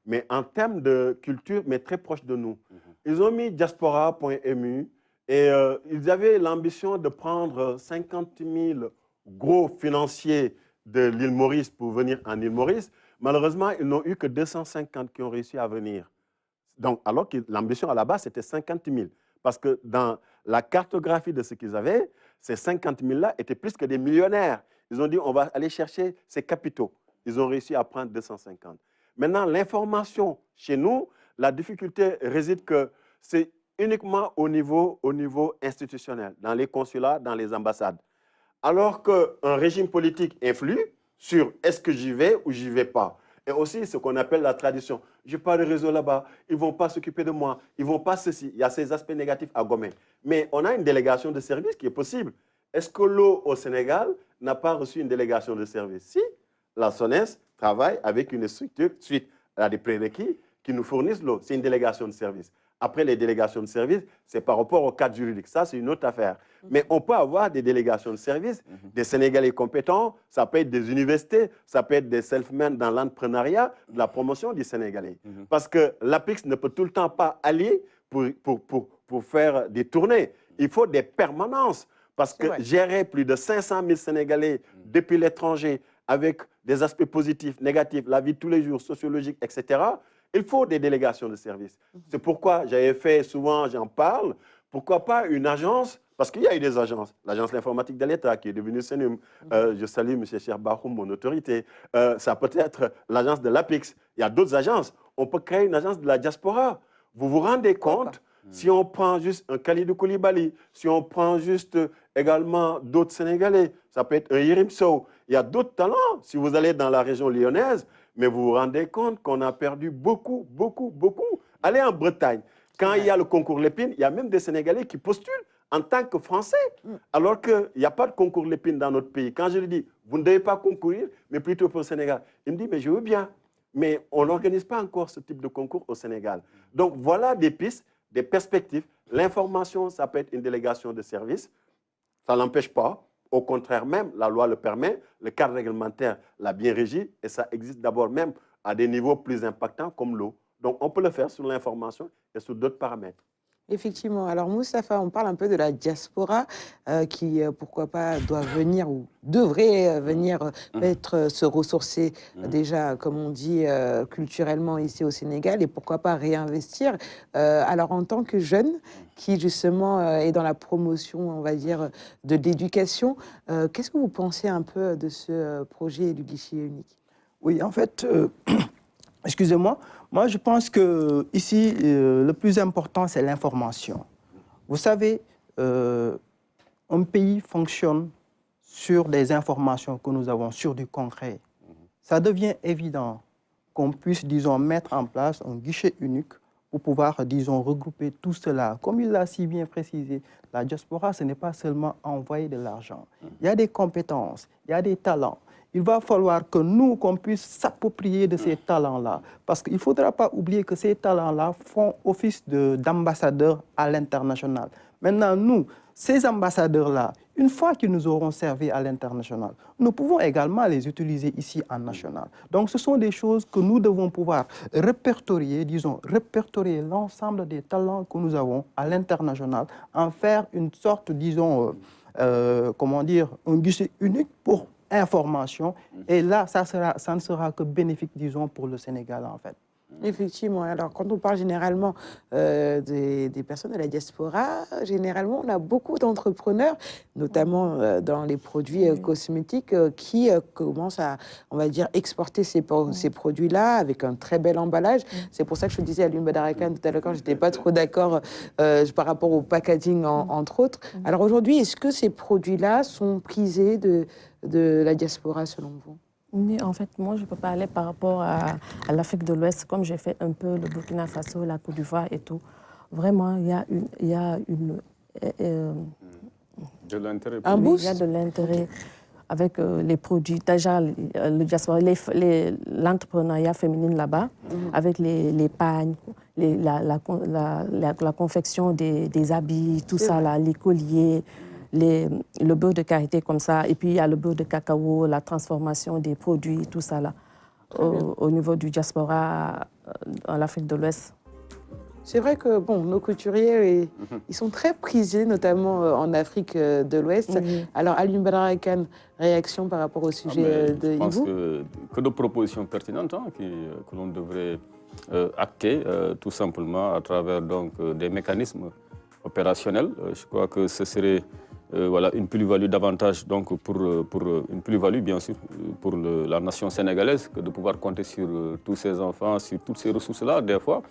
mais en termes de culture, mais très proche de nous. Ils ont mis diaspora.mu et ils avaient l'ambition de prendre 50 000 gros financiers de l'île Maurice pour venir en île Maurice. Malheureusement, ils n'ont eu que 250 qui ont réussi à venir. Donc, alors que l'ambition à la base, c'était 50 000. Parce que dans la cartographie de ce qu'ils avaient, ces 50 000-là étaient plus que des millionnaires. Ils ont dit, on va aller chercher ces capitaux. Ils ont réussi à prendre 250. Maintenant, l'information chez nous, la difficulté réside que c'est uniquement au niveau institutionnel, dans les consulats, dans les ambassades. Alors qu'un régime politique influe sur est-ce que j'y vais ou j'y vais pas. Et aussi ce qu'on appelle la tradition. Je n'ai pas de réseau là-bas, ils ne vont pas s'occuper de moi, ils ne vont pas ceci. Il y a ces aspects négatifs à gommer. Mais on a une délégation de service qui est possible. Est-ce que l'eau au Sénégal n'a pas reçu une délégation de service? Si, la SONES travaille avec une structure suite à des prérequis qui nous fournissent l'eau. C'est une délégation de service. Après, les délégations de service, c'est par rapport au cadre juridique. Ça, c'est une autre affaire. Mais on peut avoir des délégations de service, des Sénégalais compétents, ça peut être des universités, ça peut être des self-made dans l'entrepreneuriat, de la promotion du Sénégalais. Parce que l'APIX ne peut tout le temps pas aller pour faire des tournées. Il faut des permanences. Parce que gérer plus de 500 000 Sénégalais depuis l'étranger, avec des aspects positifs, négatifs, la vie de tous les jours, sociologique, etc., il faut des délégations de service. C'est pourquoi j'avais fait, souvent j'en parle, pourquoi pas une agence, parce qu'il y a eu des agences. L'agence de l'informatique de l'État qui est devenue CENUM. Je salue M. Cheikh Bahoum, mon autorité. Ça peut être l'agence de l'APIX. Il y a d'autres agences. On peut créer une agence de la diaspora. Vous vous rendez compte, si on prend juste un Khalidou Koulibaly, si on prend juste également d'autres Sénégalais, ça peut être un Yerim Sow. Il y a d'autres talents. Si vous allez dans la région lyonnaise, mais vous vous rendez compte qu'on a perdu beaucoup. Allez en Bretagne. Quand il y a le concours Lépine, il y a même des Sénégalais qui postulent en tant que Français, alors qu'il n'y a pas de concours Lépine dans notre pays. Quand je lui dis, vous ne devez pas concourir, mais plutôt pour le Sénégal, il me dit, mais je veux bien. Mais on n'organise pas encore ce type de concours au Sénégal. Donc voilà des pistes, des perspectives. L'information, ça peut être une délégation de service. Ça ne l'empêche pas. Au contraire même, la loi le permet, le cadre réglementaire l'a bien régi et ça existe d'abord même à des niveaux plus impactants comme l'eau. Donc on peut le faire sur l'information et sur d'autres paramètres. Effectivement. Alors, Moustapha, on parle un peu de la diaspora qui, pourquoi pas, doit venir ou devrait venir peut-être se ressourcer déjà, comme on dit, culturellement ici au Sénégal et pourquoi pas réinvestir. Alors, en tant que jeune qui, justement, est dans la promotion, on va dire, de l'éducation, qu'est-ce que vous pensez un peu de ce projet du guichet unique? Oui, en fait, excusez-moi, moi je pense que ici le plus important c'est l'information. Vous savez, un pays fonctionne sur des informations que nous avons, sur du concret. Ça devient évident qu'on puisse, disons, mettre en place un guichet unique pour pouvoir, disons, regrouper tout cela. Comme il l'a si bien précisé, la diaspora, ce n'est pas seulement envoyer de l'argent. Il y a des compétences, il y a des talents. Il va falloir que nous, qu'on puisse s'approprier de ces talents-là. Parce qu'il ne faudra pas oublier que ces talents-là font office d'ambassadeurs à l'international. Maintenant, nous, ces ambassadeurs-là, une fois qu'ils nous auront servi à l'international, nous pouvons également les utiliser ici en national. Donc, ce sont des choses que nous devons pouvoir répertorier, disons, répertorier l'ensemble des talents que nous avons à l'international, en faire une sorte, disons, comment dire, un guichet unique pour information. Et là, ça ne sera que bénéfique, disons, pour le Sénégal, en fait. Effectivement. Alors, quand on parle généralement des personnes de la diaspora, généralement, on a beaucoup d'entrepreneurs, notamment dans les produits cosmétiques, qui commencent à, on va dire, exporter ces produits-là avec un très bel emballage. C'est pour ça que je disais à Alioune Badara Kane tout à l'heure, quand je n'étais pas trop d'accord par rapport au packaging, entre autres. Alors aujourd'hui, est-ce que ces produits-là sont prisés de la diaspora, selon vous? Oui, en fait, moi, je peux parler par rapport à l'Afrique de l'Ouest, comme j'ai fait un peu le Burkina Faso, la Côte d'Ivoire et tout. Vraiment, il y a de l'intérêt. Un boost. Il y a de l'intérêt avec les produits. Déjà, le diaspora, l'entrepreneuriat féminin là-bas, avec les pagnes, la confection des habits, tout ça, là, les colliers. Le beurre de karité comme ça, et puis il y a le beurre de cacao, la transformation des produits, tout ça là, au niveau du diaspora en Afrique de l'Ouest. C'est vrai que bon, nos couturiers, ils sont très prisés, notamment en Afrique de l'Ouest. Alors, Alioune Badara Kane, réaction par rapport au sujet de Ibou? Je pense que de propositions pertinentes que l'on devrait acter, tout simplement à travers donc, des mécanismes opérationnels. Je crois que ce serait voilà, une plus-value davantage, donc pour une plus-value bien sûr pour la nation sénégalaise, que de pouvoir compter sur tous ces enfants, sur toutes ces ressources-là, des fois,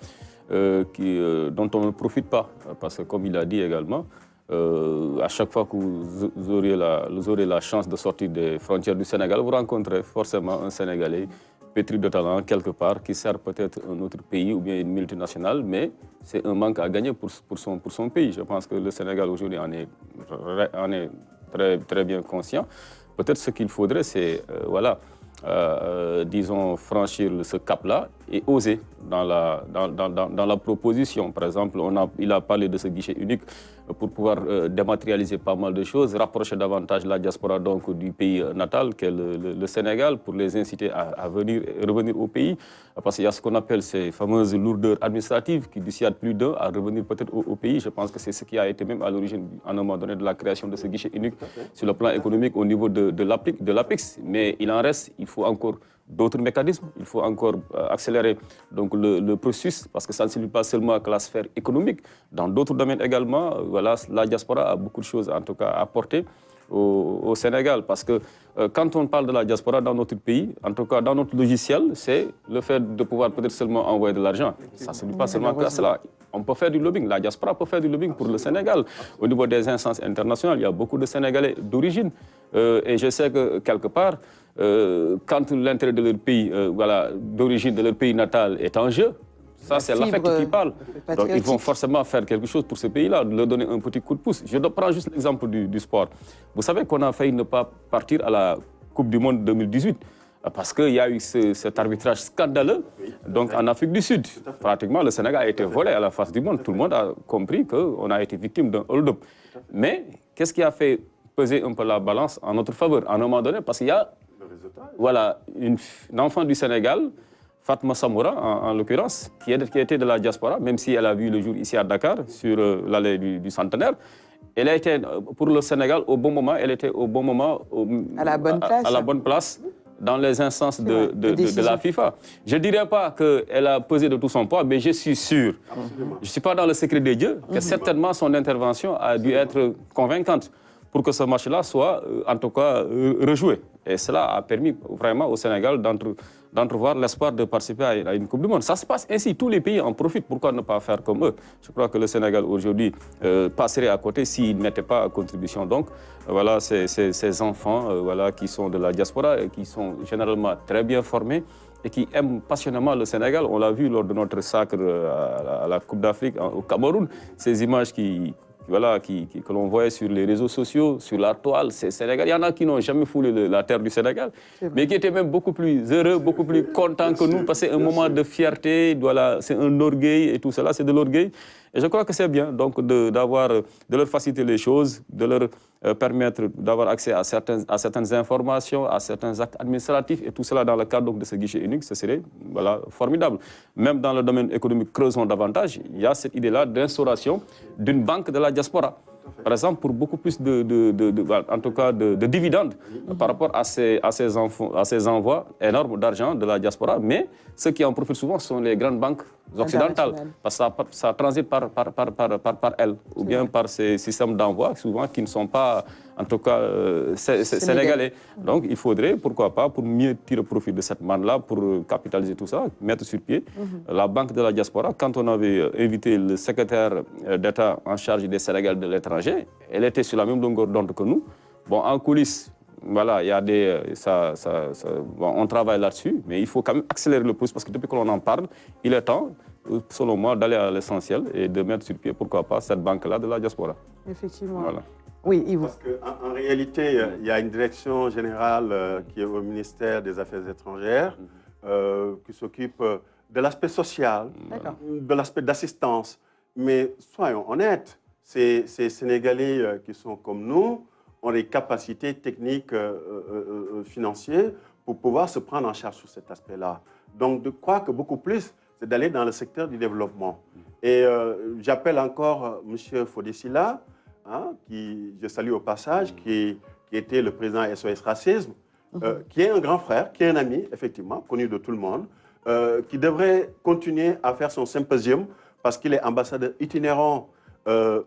dont on ne profite pas. Parce que comme il a dit également, à chaque fois que vous aurez la chance de sortir des frontières du Sénégal, vous rencontrez forcément un Sénégalais pétri de talent quelque part, qui sert peut-être un autre pays ou bien une multinationale, mais c'est un manque à gagner pour son pays. Je pense que le Sénégal aujourd'hui en est très, très bien conscient. Peut-être ce qu'il faudrait, c'est voilà, disons, franchir ce cap-là et oser dans la proposition. Par exemple, il a parlé de ce guichet unique pour pouvoir dématérialiser pas mal de choses, rapprocher davantage la diaspora donc, du pays natal, qu'est le Sénégal, pour les inciter à revenir au pays. Parce qu'il y a ce qu'on appelle ces fameuses lourdeurs administratives qui dissuadent plus d'un à revenir peut-être au pays. Je pense que c'est ce qui a été même à l'origine, à un moment donné, de la création de ce guichet unique sur le plan économique au niveau de l'APEX. Mais il en reste, il faut encore d'autres mécanismes, il faut encore accélérer donc, le processus, parce que ça ne se limite pas seulement à la sphère économique. Dans d'autres domaines également, voilà, la diaspora a beaucoup de choses en tout cas à apporter au Sénégal. Parce que quand on parle de la diaspora dans notre pays, en tout cas dans notre logiciel, c'est le fait de pouvoir peut-être seulement envoyer de l'argent. Ça ne se limite pas seulement à cela. On peut faire du lobbying, la diaspora peut faire du lobbying pour le Sénégal. Au niveau des instances internationales, il y a beaucoup de Sénégalais d'origine. Et je sais que quelque part, quand l'intérêt de leur pays, voilà, d'origine de leur pays natal est en jeu, ça c'est l'affect qui parle. Donc ils vont forcément faire quelque chose pour ce pays-là, leur donner un petit coup de pouce. Je prends juste l'exemple du sport. Vous savez qu'on a failli ne pas partir à la Coupe du Monde 2018 parce qu'il y a eu cet arbitrage scandaleux donc en Afrique du Sud. Pratiquement, le Sénégal a été volé à la face du monde. Tout le monde a compris qu'on a été victime d'un hold-up. Mais qu'est-ce qui a fait peser un peu la balance en notre faveur à un moment donné? Parce qu'il y a voilà, une enfant du Sénégal, Fatma Samoura en l'occurrence, qui était de la diaspora, même si elle a vu le jour ici à Dakar, sur l'allée du Centenaire. Elle a été pour le Sénégal au bon moment, elle était au bon moment, à la bonne place. Dans les instances de la FIFA. Je ne dirais pas qu'elle a pesé de tout son poids, mais je suis sûr, je ne suis pas dans le secret des dieux, que certainement son intervention a dû être convaincante pour que ce match-là soit, en tout cas, rejoué. Et cela a permis vraiment au Sénégal d'entrevoir l'espoir de participer à une Coupe du Monde. Ça se passe ainsi, tous les pays en profitent. Pourquoi ne pas faire comme eux? Je crois que le Sénégal aujourd'hui passerait à côté s'il n'était pas à contribution. Donc voilà, ces enfants voilà, qui sont de la diaspora et qui sont généralement très bien formés et qui aiment passionnément le Sénégal. On l'a vu lors de notre sacre à la Coupe d'Afrique au Cameroun. Ces images que l'on voyait sur les réseaux sociaux, sur la toile, c'est Sénégal. Il y en a qui n'ont jamais foulé la terre du Sénégal, mais qui étaient même beaucoup plus heureux, beaucoup plus contents que nous, parce que c'est un moment de fierté, voilà, c'est un orgueil et tout cela, c'est de l'orgueil. Et je crois que c'est bien donc, de leur faciliter les choses, de leur permettre d'avoir accès à certaines informations, à certains actes administratifs, et tout cela dans le cadre donc, de ce guichet unique, ce serait voilà, formidable. Même dans le domaine économique, creusons davantage, il y a cette idée-là d'instauration d'une banque de la diaspora. Par exemple, pour beaucoup plus en tout cas de dividendes par rapport à ces envois énormes d'argent de la diaspora. Mais ceux qui en profitent souvent sont les grandes banques occidentales, parce que ça transite par elles, ou bien par ces systèmes d'envoi, souvent qui ne sont pas, en tout cas, sénégalais. Donc, il faudrait, pourquoi pas, pour mieux tirer profit de cette manne-là, pour capitaliser tout ça, mettre sur pied la banque de la diaspora. Quand on avait invité le secrétaire d'État en charge des Sénégalais de l'étranger, elle était sur la même longueur d'onde que nous. Bon, en coulisses, voilà, il y a on travaille là-dessus, mais il faut quand même accélérer le processus parce que depuis que l'on en parle, il est temps, selon moi, d'aller à l'essentiel et de mettre sur pied, pourquoi pas, cette banque-là de la diaspora. Effectivement. Voilà. Oui, Yves. Parce qu'en réalité, il y a une direction générale qui est au ministère des Affaires étrangères, qui s'occupe de l'aspect social, de l'aspect d'assistance. Mais soyons honnêtes, ces Sénégalais qui sont comme nous, ont des capacités techniques, financières pour pouvoir se prendre en charge sur cet aspect-là. Donc, je crois que beaucoup plus, c'est d'aller dans le secteur du développement. Et j'appelle encore M. Fodessila, qui, je salue au passage, qui était le président SOS Racisme, qui est un grand frère, qui est un ami, effectivement, connu de tout le monde, qui devrait continuer à faire son symposium parce qu'il est ambassadeur itinérant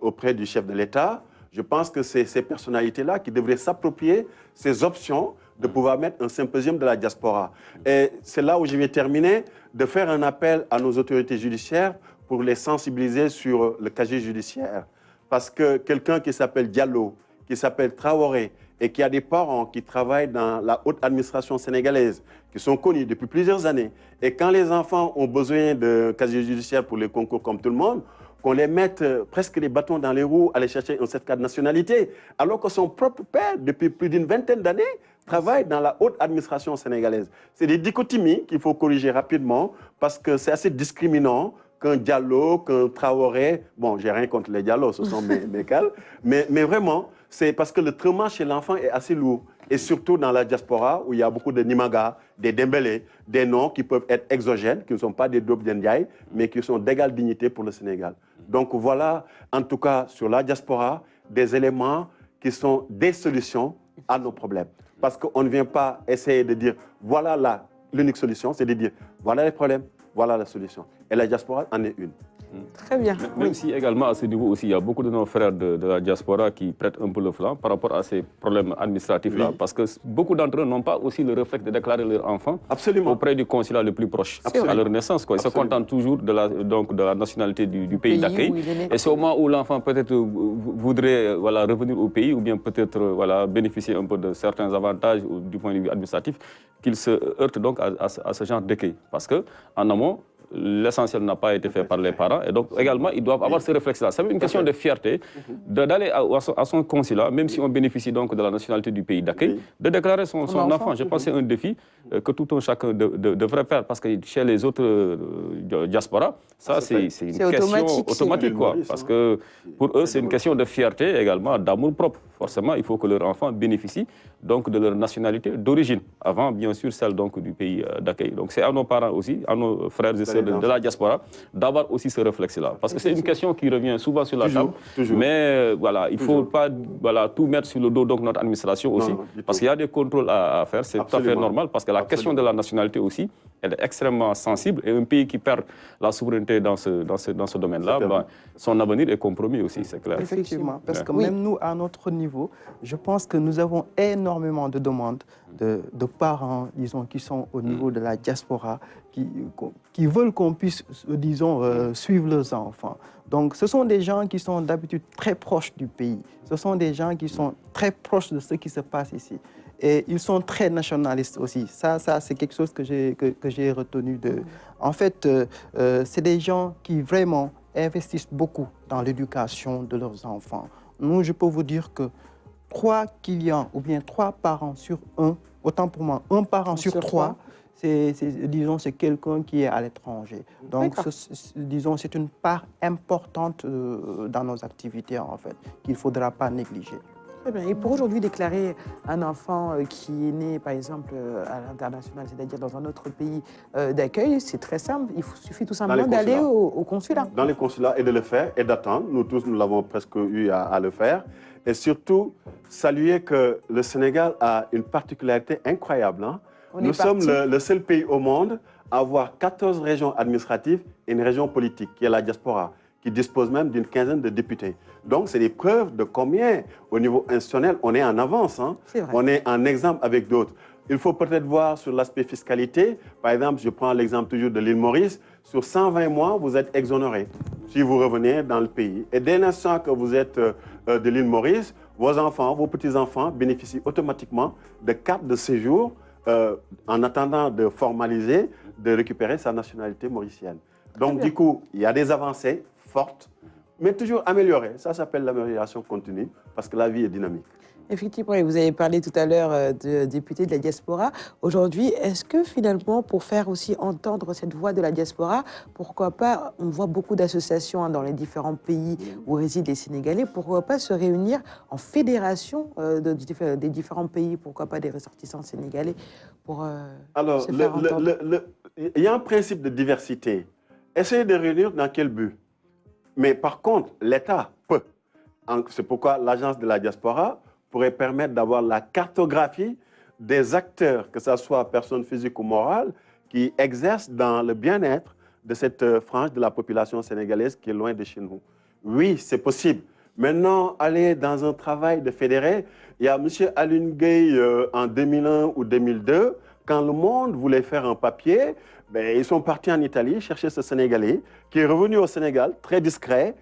auprès du chef de l'État. Je pense que c'est ces personnalités-là qui devraient s'approprier ces options de pouvoir mettre un symposium de la diaspora. Et c'est là où je vais terminer, de faire un appel à nos autorités judiciaires pour les sensibiliser sur le casier judiciaire. Parce que quelqu'un qui s'appelle Diallo, qui s'appelle Traoré, et qui a des parents qui travaillent dans la haute administration sénégalaise, qui sont connus depuis plusieurs années, et quand les enfants ont besoin de casier judiciaire pour les concours comme tout le monde, qu'on les mette presque les bâtons dans les roues, aller chercher un certificat de nationalité, alors que son propre père, depuis plus d'une vingtaine d'années, travaille dans la haute administration sénégalaise. C'est des dichotomies qu'il faut corriger rapidement parce que c'est assez discriminant qu'un Diallo, qu'un Traoré, bon, j'ai rien contre les Diallo, ce sont mes cales, mais vraiment, c'est parce que le trauma chez l'enfant est assez lourd. Et surtout dans la diaspora, où il y a beaucoup de Nimaga, des Dembélé, des noms qui peuvent être exogènes, qui ne sont pas des Dob Ndiaye, mais qui sont d'égale dignité pour le Sénégal. Donc voilà, en tout cas, sur la diaspora, des éléments qui sont des solutions à nos problèmes. Parce qu'on ne vient pas essayer de dire, voilà l'unique solution, c'est de dire, voilà les problèmes, voilà la solution. Et la diaspora en est une. Très bien. Même si également à ce niveau aussi, il y a beaucoup de nos frères de la diaspora qui prêtent un peu le flanc par rapport à ces problèmes administratifs-là, parce que beaucoup d'entre eux n'ont pas aussi le réflexe de déclarer leur enfant auprès du consulat le plus proche à leur naissance. Ils se contentent toujours de la nationalité du pays d'accueil. Et c'est au moment où l'enfant peut-être voudrait revenir au pays ou bien peut-être bénéficier un peu de certains avantages du point de vue administratif qu'il se heurte donc à ce genre d'accueil. Parce qu'en amont, l'essentiel n'a pas été fait par les parents et donc également ils doivent avoir ce réflexe-là. C'est une question de fierté d'aller à son consulat, même si on bénéficie donc de la nationalité du pays d'accueil, de déclarer son enfant. Je pense que c'est un défi que tout un chacun devrait faire parce que chez les autres diasporas, ça c'est une question automatique quoi. Parce que pour eux c'est une question de fierté également, d'amour propre. Forcément, il faut que leur enfant bénéficie donc de leur nationalité d'origine, avant bien sûr celle donc du pays d'accueil. Donc c'est à nos parents aussi, à nos frères et sœurs de la diaspora, d'avoir aussi ce réflexe-là. Parce que c'est une question qui revient souvent sur la table, mais voilà, il ne faut pas tout mettre sur le dos de notre administration aussi, parce qu'il y a des contrôles à faire, c'est tout à fait normal, parce que la question de la nationalité aussi, elle est extrêmement sensible, et un pays qui perd la souveraineté dans ce domaine-là, son avenir est compromis aussi, c'est clair. Effectivement, parce que même nous, à notre niveau, je pense que nous avons énormément de demandes de parents, disons, qui sont au niveau de la diaspora, qui veulent qu'on puisse, disons, suivre leurs enfants. Donc, ce sont des gens qui sont d'habitude très proches du pays. Ce sont des gens qui sont très proches de ce qui se passe ici. Et ils sont très nationalistes aussi. Ça c'est quelque chose que j'ai retenu d'eux. En fait, c'est des gens qui vraiment investissent beaucoup dans l'éducation de leurs enfants. Nous, je peux vous dire que 3 clients ou bien 3 parents sur 1, autant pour moi, 1 parent sur 3, disons, c'est quelqu'un qui est à l'étranger. Donc, disons, c'est une part importante dans nos activités, en fait, qu'il ne faudra pas négliger. Très bien. Et pour aujourd'hui déclarer un enfant qui est né, par exemple, à l'international, c'est-à-dire dans un autre pays d'accueil, c'est très simple. Il suffit tout simplement d'aller au consulat. Dans les consulats et de le faire et d'attendre. Nous tous, nous l'avons presque eu à le faire. Et surtout, saluer que le Sénégal a une particularité incroyable. Hein? Nous sommes le seul pays au monde à avoir 14 régions administratives et une région politique, qui est la diaspora, qui dispose même d'une 15aine de députés. Donc, c'est des preuves de combien, au niveau institutionnel, on est en avance. Hein? On est en exemple avec d'autres. Il faut peut-être voir sur l'aspect fiscalité. Par exemple, je prends l'exemple toujours de l'île Maurice. Sur 120 mois, vous êtes exonéré si vous revenez dans le pays. Et dès l'instant que vous êtes de l'île Maurice, vos enfants, vos petits-enfants bénéficient automatiquement de cartes de séjour en attendant de formaliser, de récupérer sa nationalité mauricienne. Donc, du coup, il y a des avancées fortes, mais toujours améliorées. Ça s'appelle l'amélioration continue, parce que la vie est dynamique. Effectivement, et vous avez parlé tout à l'heure de députés de la diaspora. Aujourd'hui, est-ce que finalement, pour faire aussi entendre cette voix de la diaspora, pourquoi pas, on voit beaucoup d'associations dans les différents pays où résident les Sénégalais, pourquoi pas se réunir en fédération des différents pays, pourquoi pas des ressortissants sénégalais pour se faire entendre? Il y a un principe de diversité. Essayez de réunir dans quel but? Mais par contre, l'État peut. C'est pourquoi l'agence de la diaspora pourrait permettre d'avoir la cartographie des acteurs, que ce soit personnes physiques ou morales, qui exercent dans le bien-être de cette frange de la population sénégalaise qui est loin de chez nous. Oui, c'est possible. Maintenant, aller dans un travail de fédéré, il y a M. Alun Gueye en 2001 ou 2002, quand le monde voulait faire un papier, ils sont partis en Italie chercher ce Sénégalais qui est revenu au Sénégal, très discret.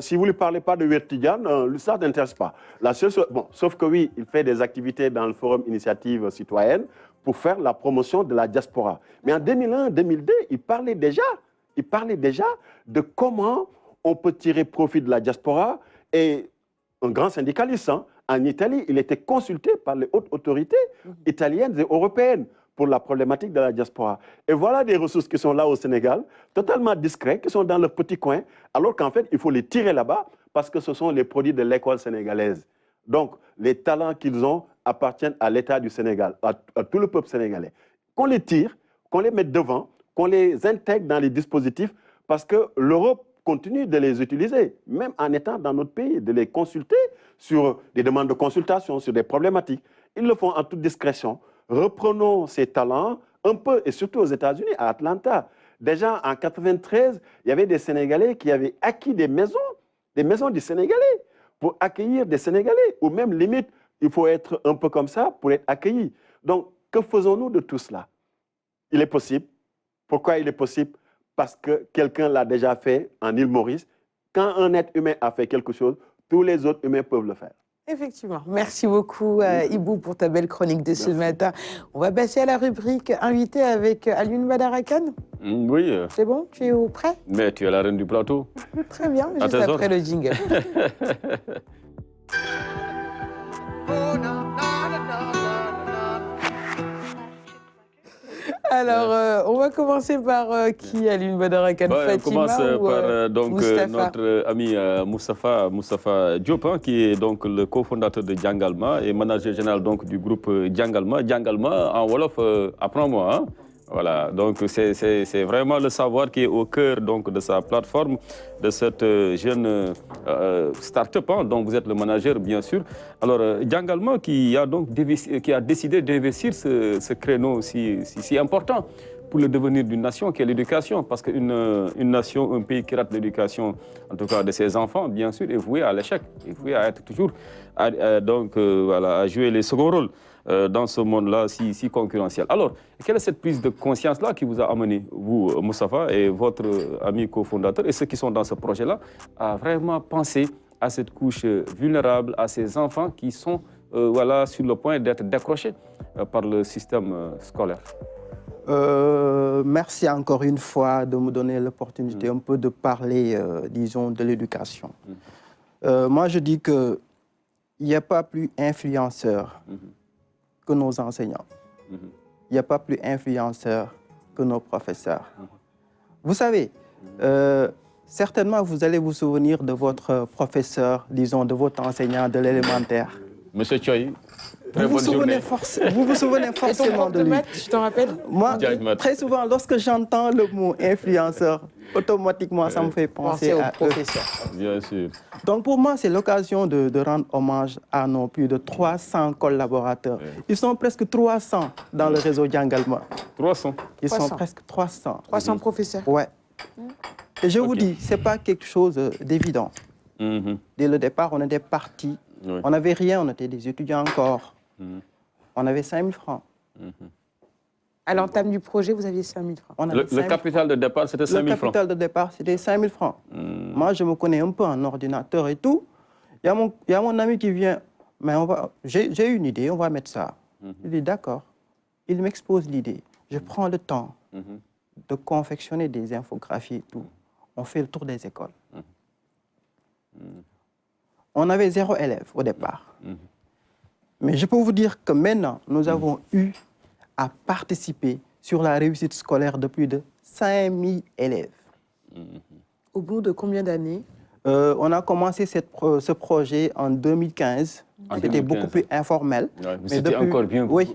Si vous ne lui parlez pas de Wertidiane, ça ne l'intéresse pas. La seule chose, sauf que oui, il fait des activités dans le Forum Initiative Citoyenne pour faire la promotion de la diaspora. Mais en 2001-2002, il parlait déjà de comment on peut tirer profit de la diaspora. Et un grand syndicaliste, hein, en Italie, il était consulté par les hautes autorités italiennes et européennes pour la problématique de la diaspora. Et voilà des ressources qui sont là au Sénégal, totalement discrètes, qui sont dans leur petit coin, alors qu'en fait, il faut les tirer là-bas parce que ce sont les produits de l'école sénégalaise. Donc, les talents qu'ils ont appartiennent à l'État du Sénégal, à tout le peuple sénégalais. Qu'on les tire, qu'on les mette devant, qu'on les intègre dans les dispositifs, parce que l'Europe continue de les utiliser, même en étant dans notre pays, de les consulter sur des demandes de consultation, sur des problématiques. Ils le font en toute discrétion. Reprenons ces talents un peu, et surtout aux États-Unis, à Atlanta. Déjà, en 1993, il y avait des Sénégalais qui avaient acquis des maisons du Sénégalais, pour accueillir des Sénégalais, ou même limite, il faut être un peu comme ça pour être accueilli. Donc, que faisons-nous de tout cela? Il est possible. Pourquoi il est possible? Parce que quelqu'un l'a déjà fait en île Maurice. Quand un être humain a fait quelque chose, tous les autres humains peuvent le faire. Effectivement. Merci beaucoup, Ibou, pour ta belle chronique de ce matin. On va passer à la rubrique invité avec Alioune Badara Kane. Oui. C'est bon? Tu es au prêt? Mais tu es la reine du plateau. Très bien, juste après le jingle. Alors, on va commencer par qui, Alioune Badara Kane? Fatima, on commence par donc, notre ami Moustapha Diop, hein, qui est donc le cofondateur de Djangalma et manager général donc, du groupe Djangalma. Djangalma, en Wolof, apprends-moi. Hein. Voilà, donc c'est vraiment le savoir qui est au cœur donc, de sa plateforme, de cette jeune start-up, hein, dont vous êtes le manager, bien sûr. Alors, Djangalma qui a décidé d'investir ce créneau si important pour le devenir d'une nation, qui est l'éducation. Parce qu'une nation, un pays qui rate l'éducation, en tout cas de ses enfants, bien sûr, est voué à l'échec, est voué à être toujours, à jouer les seconds rôles dans ce monde-là si concurrentiel. Alors, quelle est cette prise de conscience-là qui vous a amené, vous, Moustapha, et votre ami cofondateur, et ceux qui sont dans ce projet-là, à vraiment penser à cette couche vulnérable, à ces enfants qui sont sur le point d'être décrochés par le système scolaire? Merci encore une fois de me donner l'opportunité un peu de parler, disons, de l'éducation. Moi, je dis qu'il n'y a pas plus influenceur que nos enseignants. Il n'y a pas plus influenceur que nos professeurs. Vous savez, certainement, vous allez vous souvenir de votre professeur, disons, de votre enseignant de l'élémentaire. Monsieur Choy. Vous vous souvenez forcément de lui. Je t'en rappelle? Moi, très souvent, lorsque j'entends le mot influenceur, automatiquement, ça me fait penser au professeur. Bien sûr. Donc, pour moi, c'est l'occasion de rendre hommage à nos plus de 300 collaborateurs. Ils sont presque 300 dans le réseau Djangalma. 300? Ils sont presque 300. 300 professeurs? Ouais. Et je vous dis, ce n'est pas quelque chose d'évident. Dès le départ, on était partis. On n'avait rien, on était des étudiants encore. On avait 5 000 francs. À l'entame du projet, vous aviez 5 000 francs. Le capital de départ, c'était 5 000 francs? Le capital de départ, c'était 5 000 francs. Moi, je me connais un peu en ordinateur et tout. Il y a mon ami qui vient, mais j'ai une idée, on va mettre ça. Je dis d'accord. Il m'expose l'idée. Je prends le temps de confectionner des infographies et tout. On fait le tour des écoles. On avait 0 élève au départ. Mais je peux vous dire que maintenant, nous avons eu à participer sur la réussite scolaire de plus de 5 000 élèves. Au bout de combien d'années? On a commencé ce projet en 2015. C'était beaucoup plus informel. Ouais, mais c'était encore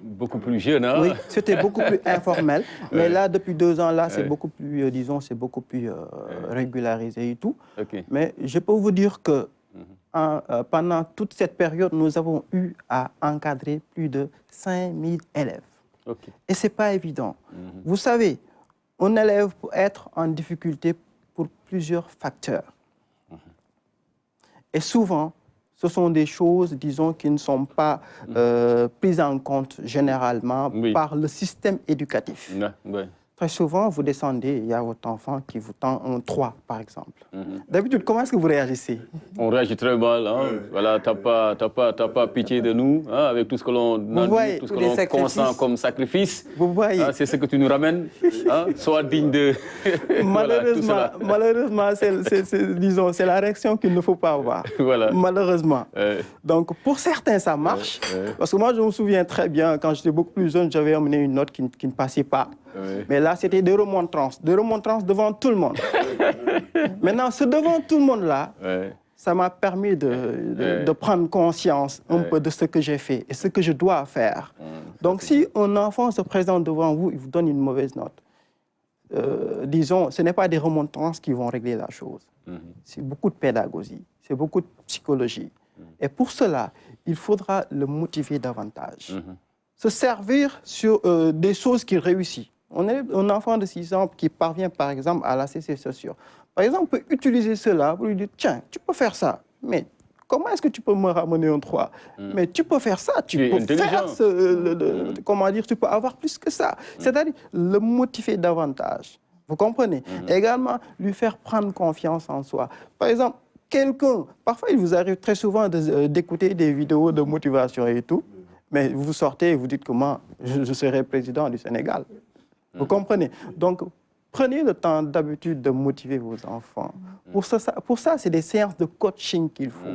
beaucoup plus jeune. Hein? Oui, c'était beaucoup plus informel. Mais là, depuis 2 ans, là, c'est beaucoup plus, disons, c'est beaucoup plus régularisé et tout. Mais je peux vous dire que pendant toute cette période, nous avons eu à encadrer plus de 5 000 élèves. Et ce n'est pas évident. Vous savez, un élève peut être en difficulté pour plusieurs facteurs. Et souvent, ce sont des choses, disons, qui ne sont pas prises en compte généralement par le système éducatif. Très souvent, vous descendez, il y a votre enfant qui vous tend un 3, par exemple. D'habitude, comment est-ce que vous réagissez? On réagit très mal. Hein. Voilà, t'as pas pitié de nous, hein, avec tout ce que l'on a, tout ce que l'on consent comme sacrifice. Vous voyez. Hein, c'est ce que tu nous ramènes. Hein, sois digne de... Malheureusement, disons, c'est la réaction qu'il ne faut pas avoir. Voilà. Malheureusement. Donc, pour certains, ça marche. Parce que moi, je me souviens très bien, quand j'étais beaucoup plus jeune, j'avais emmené une note qui ne passait pas. Mais là, c'était des remontrances devant tout le monde. Maintenant, ce devant tout le monde-là, ça m'a permis de prendre conscience un peu de ce que j'ai fait et ce que je dois faire. Donc, si un enfant se présente devant vous, il vous donne une mauvaise note, disons, ce n'est pas des remontrances qui vont régler la chose. C'est beaucoup de pédagogie, c'est beaucoup de psychologie. Et pour cela, il faudra le motiver davantage. Se servir sur des choses qu'il réussit. On est un enfant de 6 ans qui parvient, par exemple, à la CC Sociaux. Par exemple, on peut utiliser cela pour lui dire, tiens, tu peux faire ça, mais comment est-ce que tu peux me ramener un 3? Mais tu peux faire ça, tu peux faire comment dire, tu peux avoir plus que ça. C'est-à-dire le motiver davantage. Vous comprenez? Également, lui faire prendre confiance en soi. Par exemple, quelqu'un, parfois il vous arrive très souvent d'écouter des vidéos de motivation et tout, mais vous sortez et vous dites comment je serai président du Sénégal. Vous comprenez? Donc, prenez le temps d'habitude de motiver vos enfants. Pour ça, c'est des séances de coaching qu'il faut.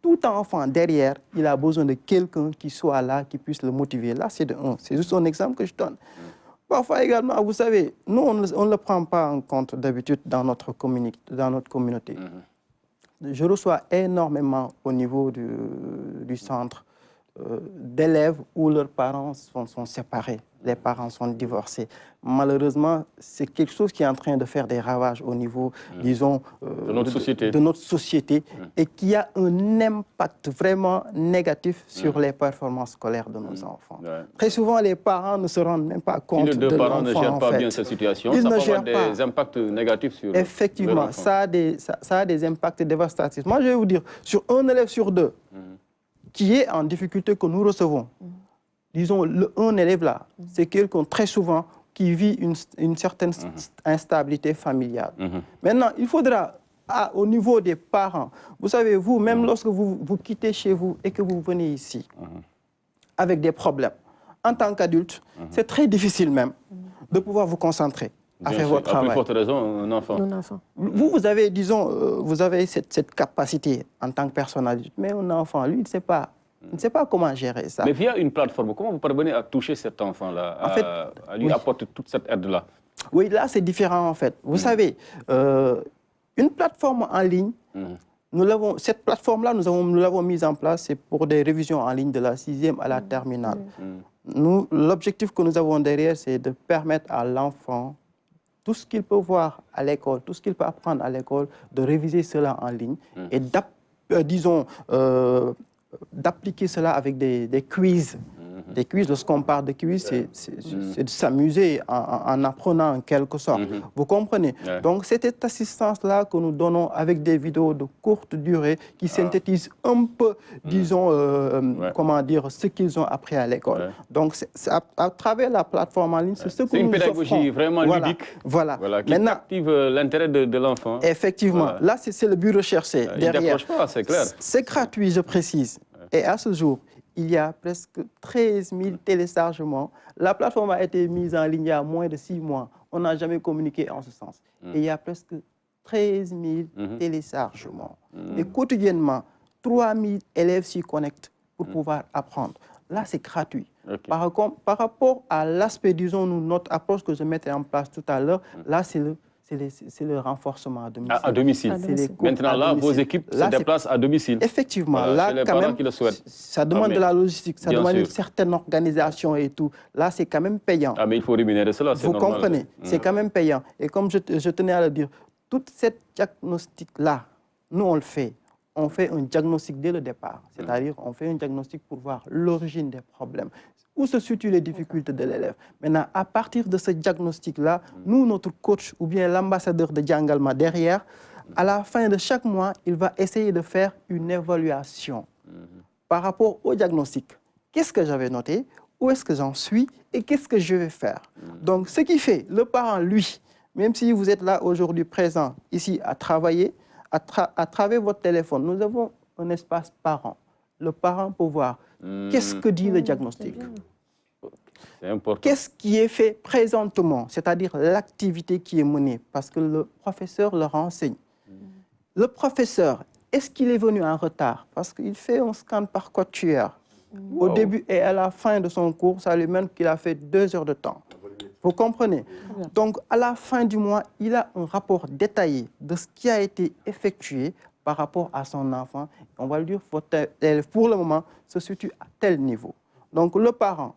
Tout enfant, derrière, il a besoin de quelqu'un qui soit là, qui puisse le motiver. Là, c'est juste un exemple que je donne. Parfois également, vous savez, nous, on ne le prend pas en compte d'habitude dans notre communauté. Je reçois énormément au niveau du centre d'élèves où leurs parents sont séparés. Les parents sont divorcés. Malheureusement, c'est quelque chose qui est en train de faire des ravages au niveau, disons, de notre société, et qui a un impact vraiment négatif sur les performances scolaires de nos enfants. Très souvent, les parents ne se rendent même pas compte de l'enfant. Si les deux parents ne gèrent pas bien cette situation, ça peut avoir des impacts négatifs sur effectivement, ça a des impacts dévastatifs. Moi, je vais vous dire, sur un élève sur 2 qui est en difficulté que nous recevons, disons, un élève là, c'est quelqu'un très souvent qui vit une certaine instabilité familiale. Maintenant, il faudra, au niveau des parents, vous savez, vous, même lorsque vous quittez chez vous et que vous venez ici, avec des problèmes, en tant qu'adulte, c'est très difficile même de pouvoir vous concentrer à faire votre travail. À plus forte raison, un enfant. Vous avez, disons, vous avez cette capacité en tant que personne adulte, mais un enfant, lui, il ne sait pas comment gérer ça. Mais via une plateforme, comment vous parvenez à toucher cet enfant-là, à lui apporter toute cette aide-là? Oui, là, c'est différent, en fait. Vous savez, une plateforme en ligne, cette plateforme-là, nous l'avons mise en place, c'est pour des révisions en ligne de la 6e à la terminale. L'objectif que nous avons derrière, c'est de permettre à l'enfant tout ce qu'il peut voir à l'école, tout ce qu'il peut apprendre à l'école, de réviser cela en ligne et d'appliquer cela avec des quiz. Des quiz, lorsqu'on parle de quiz, c'est de s'amuser en apprenant en quelque sorte. Vous comprenez? Donc, c'est cette assistance-là que nous donnons avec des vidéos de courte durée qui synthétisent un peu, disons, comment dire, ce qu'ils ont appris à l'école. Donc, à travers la plateforme en ligne, c'est ce que nous offrons. C'est une pédagogie vraiment ludique. Voilà. Qui active l'intérêt de l'enfant. Effectivement. Là, c'est le but recherché. Il ne décroche pas, c'est clair. C'est gratuit, je précise. Et à ce jour, il y a presque 13 000 téléchargements. La plateforme a été mise en ligne il y a moins de 6 mois. On n'a jamais communiqué en ce sens. Et il y a presque 13 000 téléchargements. Et quotidiennement, 3 000 élèves s'y connectent pour pouvoir apprendre. Là, c'est gratuit. Par rapport à l'aspect, disons, notre approche que je mettais en place tout à l'heure, là, c'est le renforcement à domicile. À domicile. Maintenant, là, vos équipes se déplacent à domicile. Effectivement. Là, les quand parents même, qui le souhaitent. ça demande de la logistique, ça demande une certaine organisation et tout. Là, c'est quand même payant. Ah, mais il faut rémunérer cela, c'est normal. Vous comprenez? C'est quand même payant. Et comme je tenais à le dire, toute cette diagnostic-là, nous, on le fait. On fait un diagnostic dès le départ. C'est-à-dire, on fait un diagnostic pour voir l'origine des problèmes. Où se situent les difficultés de l'élève? Maintenant, à partir de ce diagnostic-là, nous, notre coach ou bien l'ambassadeur de Djangalma derrière, à la fin de chaque mois, il va essayer de faire une évaluation par rapport au diagnostic. Qu'est-ce que j'avais noté? où est-ce que j'en suis et qu'est-ce que je vais faire. Donc, ce qui fait, le parent, lui, même si vous êtes là aujourd'hui présent, ici, à travailler, à travers votre téléphone, nous avons un espace parent. Le parent peut voir qu'est-ce que dit le diagnostic. C'est important. Qu'est-ce qui est fait présentement, c'est-à-dire l'activité qui est menée, parce que le professeur le renseigne. Le professeur, est-ce qu'il est venu en retard? Parce qu'il fait un scan par quatuor. Au début et à la fin de son cours, ça lui mène qu'il a fait 2 heures de temps. Vous comprenez? Donc, à la fin du mois, il a un rapport détaillé de ce qui a été effectué par rapport à son enfant. On va lui dire, votre élève, pour le moment, se situe à tel niveau. Donc, le parent,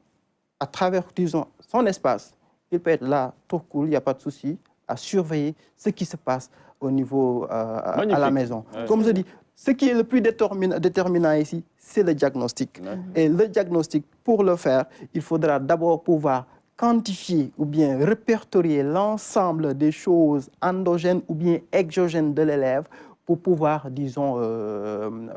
à travers, disons, son espace, il peut être là, tout cool, il n'y a pas de souci, à surveiller ce qui se passe au niveau à la maison. Ouais. Comme je dis, ce qui est le plus déterminant ici, c'est le diagnostic. Ouais. Et le diagnostic, pour le faire, il faudra d'abord pouvoir quantifier ou bien répertorier l'ensemble des choses endogènes ou bien exogènes de l'élève pour pouvoir, disons...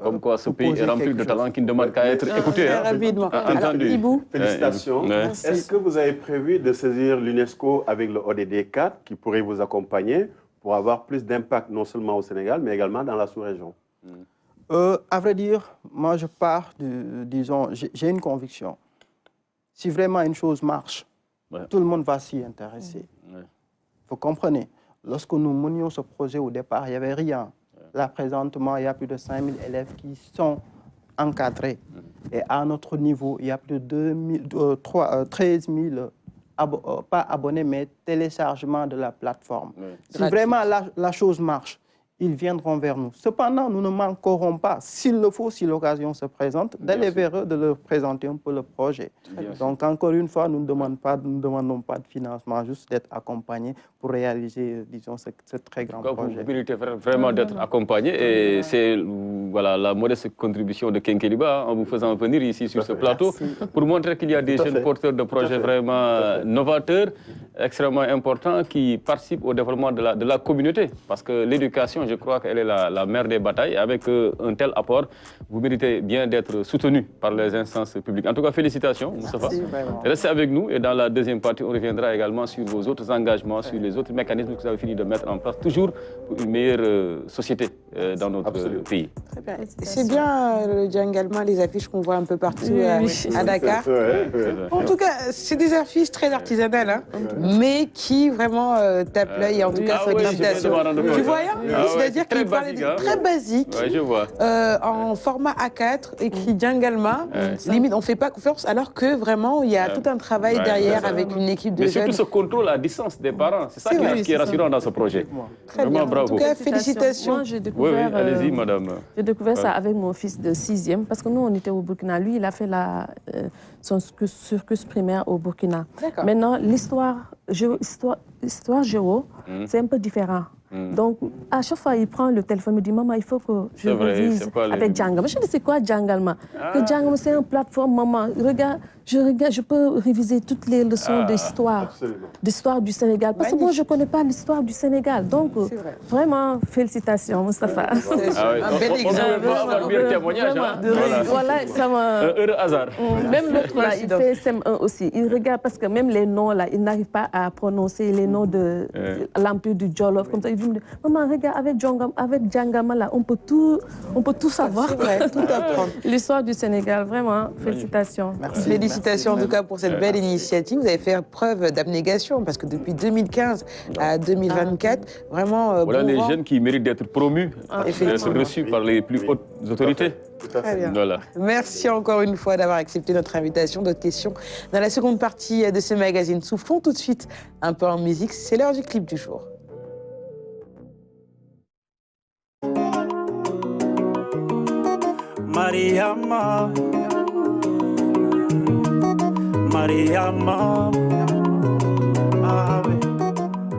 Comme quoi, ce pays est rempli de talents qui ne demandent qu'à être écoutés. Hein. Rapidement. Entendu. Alors, Ibou. Félicitations. Ouais. Est-ce que vous avez prévu de saisir l'UNESCO avec le ODD 4 qui pourrait vous accompagner pour avoir plus d'impact non seulement au Sénégal, mais également dans la sous-région? À vrai dire, moi je pars, disons, j'ai une conviction. Si vraiment une chose marche, tout le monde va s'y intéresser. Vous comprenez? Lorsque nous menions ce projet au départ, il n'y avait rien. Là, présentement, il y a plus de 5000 élèves qui sont encadrés. Et à notre niveau, il y a plus de 13 000, pas abonnés, mais téléchargements de la plateforme. Si vraiment la chose marche, ils viendront vers nous. Cependant, nous ne manquerons pas, s'il le faut, si l'occasion se présente, d'aller vers eux, de leur présenter un peu le projet. Donc, encore une fois, nous ne demandons pas de financement, juste d'être accompagnés pour réaliser, disons, ce très grand projet. Vous méritez vraiment d'être accompagné et c'est voilà, la modeste contribution de Kenkeliba en vous faisant venir ici sur ce plateau pour montrer qu'il y a des jeunes porteurs de projets vraiment novateurs, extrêmement importants qui participent au développement de la communauté. Parce que l'éducation, je crois qu'elle est la mère des batailles. Avec un tel apport, vous méritez bien d'être soutenu par les instances publiques. En tout cas, félicitations, Moustapha. Restez avec nous et dans la deuxième partie, on reviendra également sur vos autres engagements, sur les autres mécanismes que vous avez fini de mettre en place, toujours pour une meilleure société dans notre pays. Très bien. C'est bien le Djangalma, les affiches qu'on voit un peu partout à Dakar. En tout cas, c'est des affiches très artisanales, hein, mais qui vraiment tapent l'œil. En tout cas, félicitations. Tu vois, c'est-à-dire qu'il parle très basique, je vois. En format A4, écrit Djangalma. Limite, on ne fait pas confiance, alors que vraiment, il y a tout un travail derrière avec une équipe de jeunes. Mais surtout ce contrôle à distance des parents, c'est ça qui est rassurant dans ce projet. Très bien. Bravo. En tout cas, félicitations. Moi, j'ai découvert, allez-y, madame. J'ai découvert ça avec mon fils de 6e, parce que nous, on était au Burkina. Lui, il a fait son cursus primaire au Burkina. Maintenant, l'histoire géo, c'est un peu différent. Donc, à chaque fois, il prend le téléphone, il me dit, maman, il faut que je révise avec Djangalma. Je dis, c'est quoi Djangalma? Que Djangalma, c'est une plateforme, maman. Regarde, je peux réviser toutes les leçons d'histoire du Sénégal. Parce que moi, je ne connais pas l'histoire du Sénégal. Donc, vraiment, félicitations, Moustapha. Un bel exemple. Un bel témoignage. Voilà, ça m'a... Un heureux hasard. Même l'autre, là, il fait SM1 aussi. Il regarde, parce que même les noms, là, il n'arrive pas à prononcer les noms de l'Empire du Jolof, comme ça. Il dit, maman, regarde, avec Djangalma, là, on peut tout savoir. C'est vrai, tout apprendre. L'histoire du Sénégal, vraiment, félicitations. Merci. Félicitations en tout cas pour cette belle initiative. Vous avez fait preuve d'abnégation parce que depuis 2015 à 2024, vraiment... Voilà les jeunes qui méritent d'être promus, d'être reçus par les plus hautes autorités. Très bien. Voilà. Merci encore une fois d'avoir accepté notre invitation. D'autres questions dans la seconde partie de ce magazine. Soufflons tout de suite un peu en musique. C'est l'heure du clip du jour. Mariama, Mariama,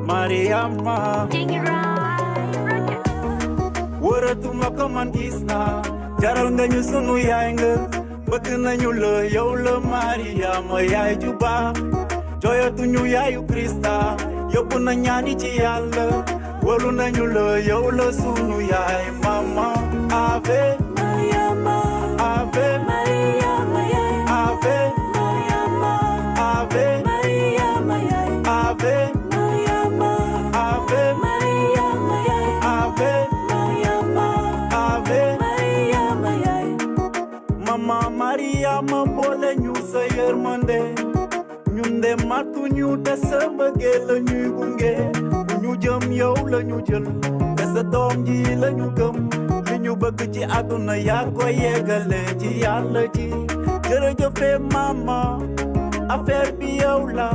Mariama. Waratuma kaman gis na, jaral nga ñu sunu yaay nga, bëgg nañu la yow la Mariama yaay ju baax, jooyatuñu yaayu Krista, yóbbu na ñaani ci Yàlla, walu nañu la yow la sunu yaay mama. Ave Ave Mariama, Ave Mariama, Mama Maria ma boole ñu sa yërmande ñun de matu ñu te sa mbëggeel la ñuy gunge fu ñu jëm yow la ñu jël te sa doom ji la ñu gëm li ñu bëgg ci àdduna yaa ko yeggale ci yàlla ji jërëjëfe mama affaire bi yow la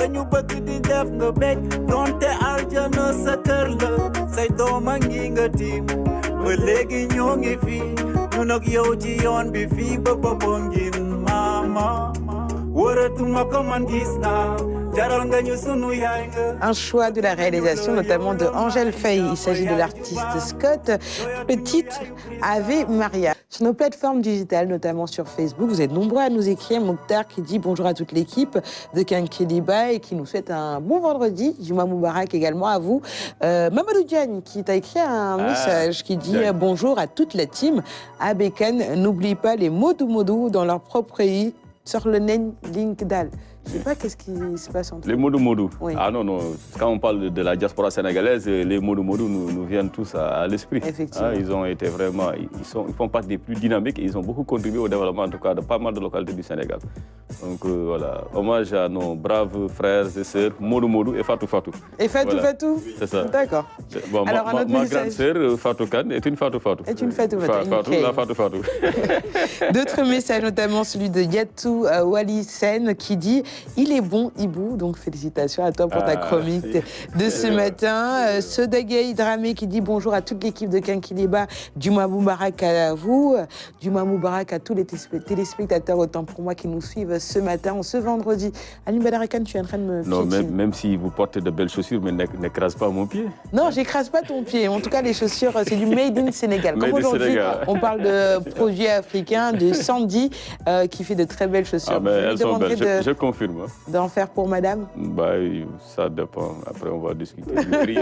dañu bëgg di def nga bég donte aljana sa kër la say doom a ngi nga tiim ba léegi ñoo ngi fi ñun ak yow ci yoon bi fii ba ngin mama wëratuma ko man gis naa jaral nga ñu sunu yaay nga. Un choix de la réalisation notamment de Angèle Faye. Il s'agit de l'artiste Scott. Le titre Ave Maria. Sur nos plateformes digitales, notamment sur Facebook, vous êtes nombreux à nous écrire. Mokhtar qui dit bonjour à toute l'équipe de Kenkeliba et qui nous souhaite un bon vendredi. Juma Moubarak également à vous. Mamadou Diagne qui t'a écrit un message qui dit bonjour à toute la team. À Bécane, n'oublie pas les Modou dans leur propre pays. Sur le Nen Linkdal. Je ne sais pas qu'est-ce qui se passe entre les Modou. Oui. Ah non, quand on parle de la diaspora sénégalaise, les Modou nous viennent tous à l'esprit. Effectivement. Ils ont été vraiment, ils font partie des plus dynamiques et ils ont beaucoup contribué au développement en tout cas de pas mal de localités du Sénégal. Donc voilà, hommage à nos braves frères et sœurs Modou et Fatou. Et Fatou. C'est ça. D'accord. Bon, alors, ma grande sœur Fatou Kane est une Fatou. Est une Fatou. La Fatou. D'autres messages, notamment celui de Yatou Wali Sen qui dit il est bon Ibou, donc félicitations à toi pour ta chronique de ce matin. Sodagay Dramé qui dit bonjour à toute l'équipe de Kenkeliba, Juma Moubarak à vous, Juma Moubarak à tous les téléspectateurs, autant pour moi qui nous suivent ce matin, ce vendredi. Aline Badarakan, tu es en train de me Non, même si vous portez de belles chaussures, mais n'écrase pas mon pied. Non, j'écrase pas ton pied. En tout cas, les chaussures, c'est du Made in Sénégal. Comme aujourd'hui, on parle de produits africains, de Sandy, qui fait de très belles chaussures. Ah ben, elles sont belles, je confirme. D'en faire pour madame? Bah, ça dépend. Après, on va discuter du prix.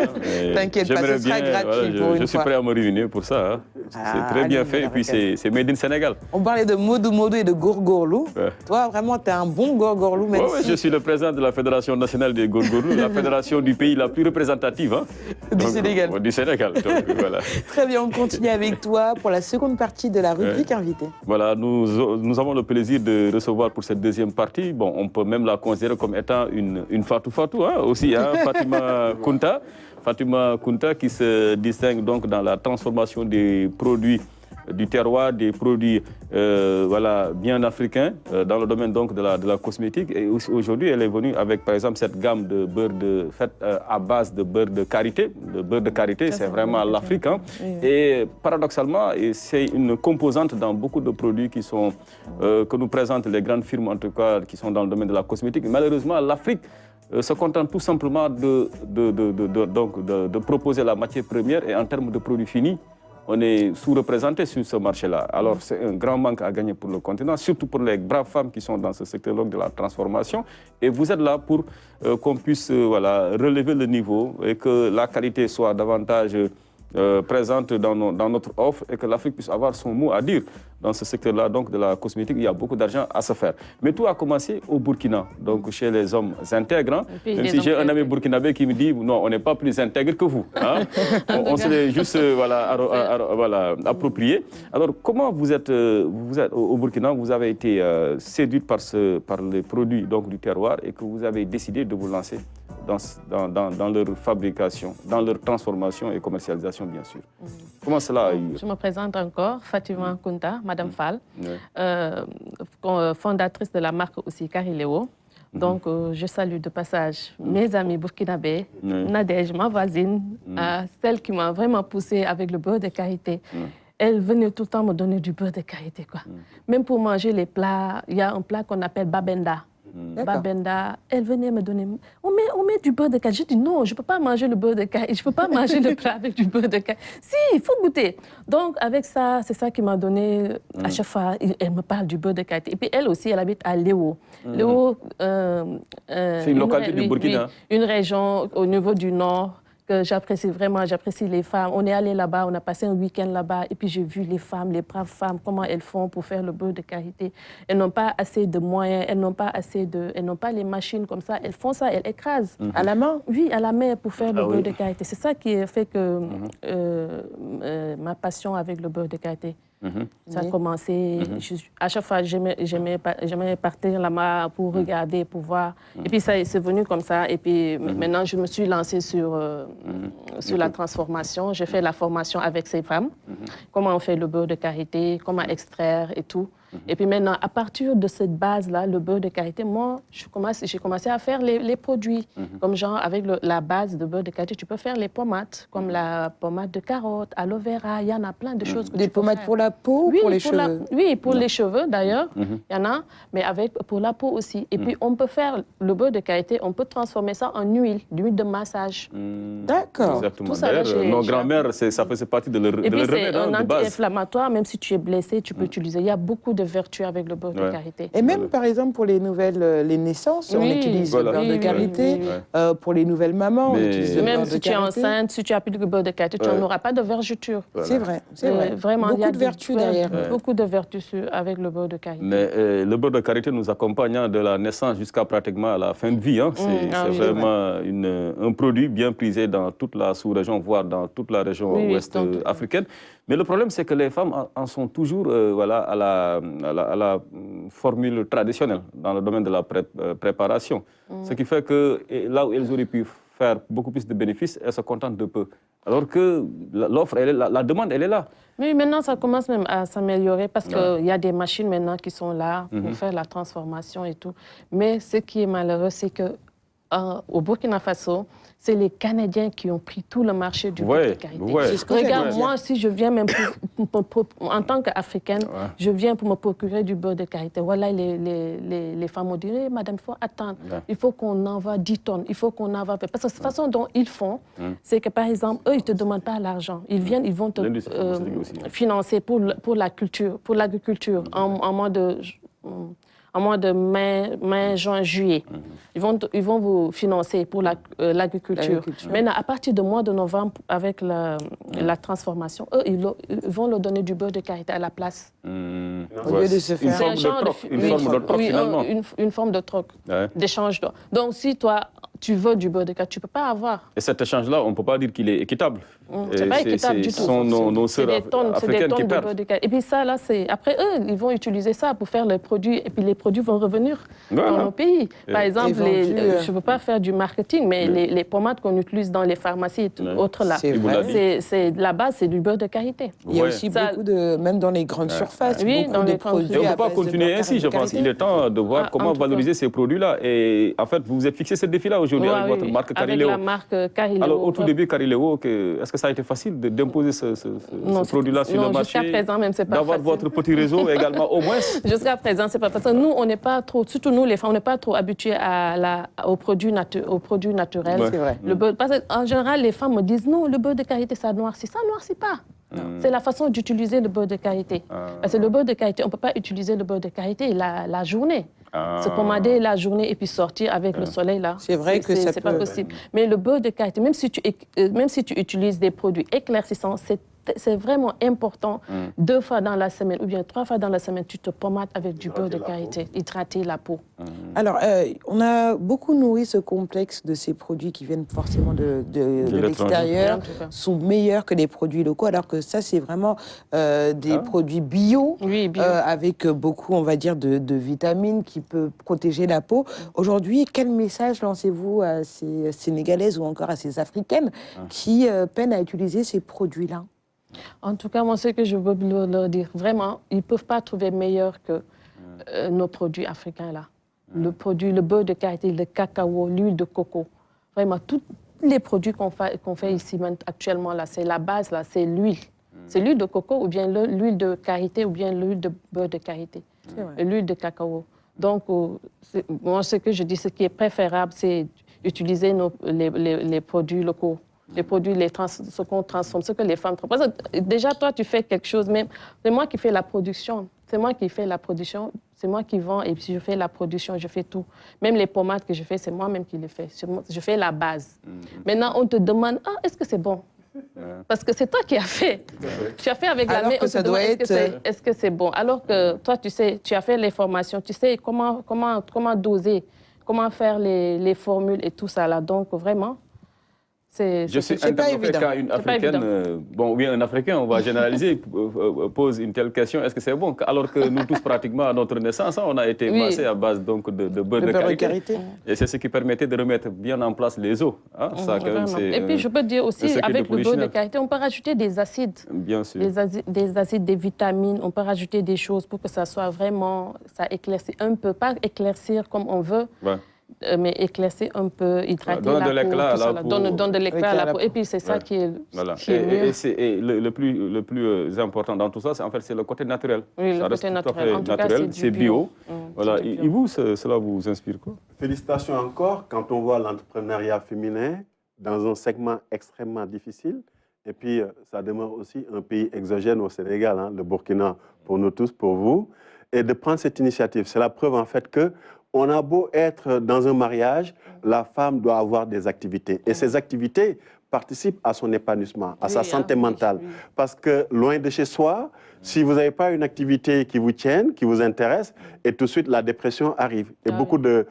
T'inquiète pas, ce sera gratuit pour une fois. Je suis prêt à me réunir pour ça. C'est très bien fait. Et puis, c'est Made in Sénégal. On parlait de Modou et de Gourgourlou. Toi, vraiment, tu es un bon Gourgourlou. Oui, je suis le président de la Fédération nationale des Gourgourlous, la fédération du pays la plus représentative. Du Sénégal. Du Sénégal. Donc, voilà. Très bien, on continue avec toi pour la seconde partie de la rubrique invitée. Voilà, nous avons le plaisir de recevoir pour cette deuxième partie. Bon, on peut même la considérer comme étant une Fatou aussi, Fatima Kunta qui se distingue donc dans la transformation des produits du terroir, des produits bien africains dans le domaine donc de la cosmétique. Et aujourd'hui, elle est venue avec par exemple cette gamme de beurre faite à base de beurre de karité. Le beurre de karité, c'est vraiment l'Afrique. Et paradoxalement, c'est une composante dans beaucoup de produits qui sont, que nous présentent les grandes firmes en tout cas, qui sont dans le domaine de la cosmétique. Malheureusement, l'Afrique se contente tout simplement de proposer la matière première et en termes de produits finis, on est sous-représenté sur ce marché-là. Alors, c'est un grand manque à gagner pour le continent, surtout pour les braves femmes qui sont dans ce secteur de la transformation. Et vous êtes là pour qu'on puisse relever le niveau et que la qualité soit davantage présente dans notre offre et que l'Afrique puisse avoir son mot à dire dans ce secteur-là, donc de la cosmétique. Il y a beaucoup d'argent à se faire. Mais tout a commencé au Burkina, donc chez les hommes intègres. Même si j'ai un ami burkinabé qui me dit non, on n'est pas plus intègre que vous. On se l'est juste approprié. Alors, comment vous êtes au Burkina, vous avez été séduite par les produits donc, du terroir et que vous avez décidé de vous lancer dans leur fabrication, dans leur transformation et commercialisation, bien sûr. Comment cela a eu? Je me présente encore, Fatima Kunta, Madame Fall, fondatrice de la marque aussi Cariléo. Donc, je salue de passage mes amis burkinabés, Nadège, ma voisine, celle qui m'a vraiment poussée avec le beurre de karité. Elle venait tout le temps me donner du beurre de karité, quoi. Même pour manger les plats, il y a un plat qu'on appelle babenda. Babenda, elle venait me donner... On met du beurre de karité. Je dis non, je ne peux pas manger le beurre de karité. Je ne peux pas manger le plat avec du beurre de karité. Si, il faut goûter. Donc, avec ça, c'est ça qui m'a donné... À chaque fois, elle me parle du beurre de karité. Et puis, elle aussi, elle habite à Léo. Léo... c'est une localité du Burkina. Oui, une région au niveau du nord que j'apprécie vraiment. J'apprécie les femmes. On est allé là-bas, on a passé un week-end là-bas. Et puis, j'ai vu les femmes, les braves femmes, comment elles font pour faire le beurre de karité. Elles n'ont pas assez de moyens, elles n'ont pas les machines comme ça. Elles font ça, elles écrasent. À la main? Oui, à la main pour faire le beurre de karité. C'est ça qui fait que ma passion avec le beurre de karité. Ça a commencé, à chaque fois, j'aimais partir là-bas pour regarder, pour voir. Et puis, ça c'est venu comme ça. Et puis, maintenant, je me suis lancée sur la transformation. J'ai fait la formation avec ces femmes. Comment on fait le beurre de karité, comment extraire et tout. Et puis maintenant, à partir de cette base-là, le beurre de karité, moi, j'ai commencé à faire les produits. Comme genre, avec la base de beurre de karité, tu peux faire les pommades, comme la pommade de carotte, aloe vera, il y en a plein de choses que Des tu peux pommades faire. pour la peau ou pour les cheveux? Oui, pour les cheveux d'ailleurs, il y en a, mais pour la peau aussi. Et puis, on peut faire le beurre de karité, on peut transformer ça en huile de massage. D'accord. Exactement. Tout ça, là, D'ailleurs, nos grands-mères, ça faisait partie de leur Et puis, c'est remède un de base. anti-inflammatoire, même si tu es blessé, tu peux utiliser. Il y a beaucoup de vertus avec le beurre de karité. Et même, par exemple, pour les naissances, on utilise le beurre de karité. Pour les nouvelles mamans, on utilise le beurre de karité. Même si tu es enceinte, si tu appliques le beurre de karité, tu n'auras pas de vergeture. C'est vrai, c'est vrai. Vraiment, beaucoup de vertus derrière. Beaucoup de vertus avec le beurre de karité. Mais le beurre de karité nous accompagne de la naissance jusqu'à pratiquement la fin de vie. Hein. C'est vraiment un produit bien prisé dans toute la sous-région, voire dans toute la région ouest africaine. Mais le problème, c'est que les femmes en sont toujours à la formule traditionnelle dans le domaine de la préparation. Ce qui fait que là où elles auraient pu faire beaucoup plus de bénéfices, elles se contentent de peu. Alors que l'offre, la demande, elle est là. Mais maintenant, ça commence même à s'améliorer parce qu'il y a des machines maintenant qui sont là pour faire la transformation et tout. Mais ce qui est malheureux, c'est que au Burkina Faso, c'est les Canadiens qui ont pris tout le marché du beurre de karité. Regarde, moi, si je viens même en tant qu'Africaine, je viens pour me procurer du beurre de karité. Voilà, les femmes ont dit, madame, il faut attendre. Il faut qu'on envoie 10 tonnes. Il faut qu'on envoie... Parce que la façon dont ils font, c'est que, par exemple, eux, ils ne te demandent pas l'argent. Ils viennent, ils vont te financer pour la culture, pour l'agriculture, en mois de mai, juin, juillet. Ils vont vous financer pour l'agriculture. Maintenant, à partir du mois de novembre, avec la transformation, eux, ils vont leur donner du beurre de karité à la place. Au lieu de se faire... Une forme de troc, d'échange. Donc, si toi, tu veux du beurre de karité, tu ne peux pas avoir. Et cet échange-là, on ne peut pas dire qu'il est équitable. C'est pas équitable du tout. Ce sont nos sœurs africaines qui perdent. Et puis ça, là, c'est... Après, eux, ils vont utiliser ça pour faire les produits. Et puis les produits vont revenir dans nos pays. Par exemple, je ne veux pas faire du marketing, mais les pommades qu'on utilise dans les pharmacies et autres là, la base, c'est du beurre de karité. Il y a aussi beaucoup de... Même dans les grandes surfaces, beaucoup de produits. Et on ne peut pas continuer ainsi, je pense. Il est temps de voir comment valoriser ces produits-là. Et en fait, vous vous êtes fixé ce défi-là aujourd'hui avec votre marque Cariléo. Avec la marque Cariléo. Alors, au tout début, Cariléo, est-ce que ça a été facile d'imposer ce produit-là sur le marché? Jusqu'à présent, même, c'est pas d'avoir facile. votre petit réseau également, au moins? Jusqu'à présent, c'est pas facile. Nous, on n'est pas trop, surtout nous, les femmes, on n'est pas trop habitués aux produits naturels. C'est vrai. Parce qu'en général, les femmes me disent, non, le beurre de karité, ça noircit. Ça ne noircit pas. C'est la façon d'utiliser le beurre de karité. Parce que le beurre de karité, on ne peut pas utiliser le beurre de karité la journée. Se pommader la journée et puis sortir avec le soleil, là. C'est vrai que ça peut... C'est pas possible. Mais le beurre de karité, même si tu utilises des produits éclaircissants, c'est vraiment important. 2 fois dans la semaine ou bien 3 fois dans la semaine, tu te pommades avec du beurre de karité, hydrater la peau. Alors, on a beaucoup nourri ce complexe de ces produits qui viennent forcément de l'extérieur, sont meilleurs que les produits locaux, alors que ça, c'est vraiment des produits bio, avec beaucoup, on va dire, de vitamines qui peuvent protéger la peau. Aujourd'hui, quel message lancez-vous à ces Sénégalaises ou encore à ces Africaines qui peinent à utiliser ces produits-là? En tout cas, moi, ce que je veux leur dire, vraiment, ils ne peuvent pas trouver meilleur que nos produits africains, là. Le beurre de karité, le cacao, l'huile de coco. Vraiment, tous les produits qu'on fait ici actuellement, là, c'est la base, là, c'est l'huile. C'est l'huile de coco ou bien l'huile de karité ou bien l'huile de beurre de karité. L'huile de cacao. Donc, moi, ce que je dis, ce qui est préférable, c'est utiliser les produits locaux. Les produits, ce qu'on transforme, ce que les femmes transforment. Déjà, toi, tu fais quelque chose, mais c'est moi qui fais la production. C'est moi qui fais la production, c'est moi qui vends, et puis je fais la production, je fais tout. Même les pommades que je fais, c'est moi-même qui les fais. Je fais la base. Maintenant, on te demande, est-ce que c'est bon? Parce que c'est toi qui as fait. Tu as fait avec la main, on te demande, est-ce que c'est bon? Alors que toi, tu sais, tu as fait les formations, tu sais comment doser, comment faire les formules et tout ça là. Donc, vraiment... Je suis interloqué quand une Africaine, bon, ou bien un Africain, on va généraliser, pose une telle question, est-ce que c'est bon? Alors que nous tous, pratiquement, à notre naissance, on a été massés à base donc, de beurre de karité. Et c'est ce qui permettait de remettre bien en place les os. Hein? Ça, quand même, et puis, je peux dire aussi, avec le beurre de karité, on peut rajouter des acides. Bien sûr. Des acides, des vitamines, on peut rajouter des choses pour que ça soit vraiment, ça éclaircit un peu, pas éclaircir comme on veut. Ouais. Mais éclaircir un peu, hydrater la peau, donne de l'éclat à la peau. Et puis c'est ça qui est, qui est mieux. Et le plus important dans tout ça, en fait, c'est le côté naturel. Oui, ça le côté reste naturel, c'est bio. Voilà. Et vous, cela vous inspire quoi? Félicitations encore quand on voit l'entrepreneuriat féminin dans un segment extrêmement difficile. Et puis, ça demeure aussi un pays exogène au Sénégal, hein, le Burkina, pour nous tous, pour vous. Et de prendre cette initiative, c'est la preuve en fait que on a beau être dans un mariage, la femme doit avoir des activités. Et ces activités participent à son épanouissement, à sa santé mentale. Parce que loin de chez soi, si vous n'avez pas une activité qui vous tienne, qui vous intéresse, et tout de suite la dépression arrive. Et beaucoup de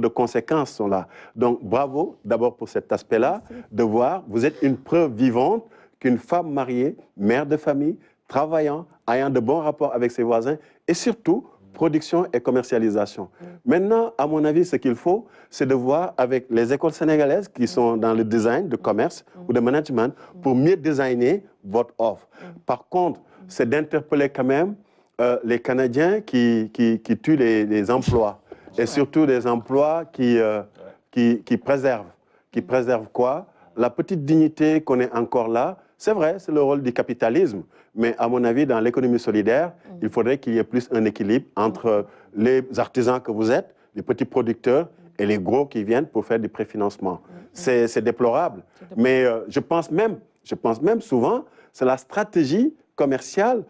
conséquences sont là. Donc bravo d'abord pour cet aspect-là, de voir, vous êtes une preuve vivante qu'une femme mariée, mère de famille, travaillant, ayant de bons rapports avec ses voisins, et surtout, production et commercialisation. Maintenant, à mon avis, ce qu'il faut, c'est de voir avec les écoles sénégalaises qui sont dans le design de commerce ou de management pour mieux designer votre offre. Par contre, c'est d'interpeller quand même les Canadiens qui tuent les emplois et surtout des emplois qui préservent. Qui préservent quoi? La petite dignité qu'on est encore là. C'est vrai, c'est le rôle du capitalisme. Mais à mon avis, dans l'économie solidaire, il faudrait qu'il y ait plus un équilibre entre les artisans que vous êtes, les petits producteurs et les gros qui viennent pour faire du préfinancement. C'est déplorable. Mais je pense même souvent, c'est la stratégie commerciale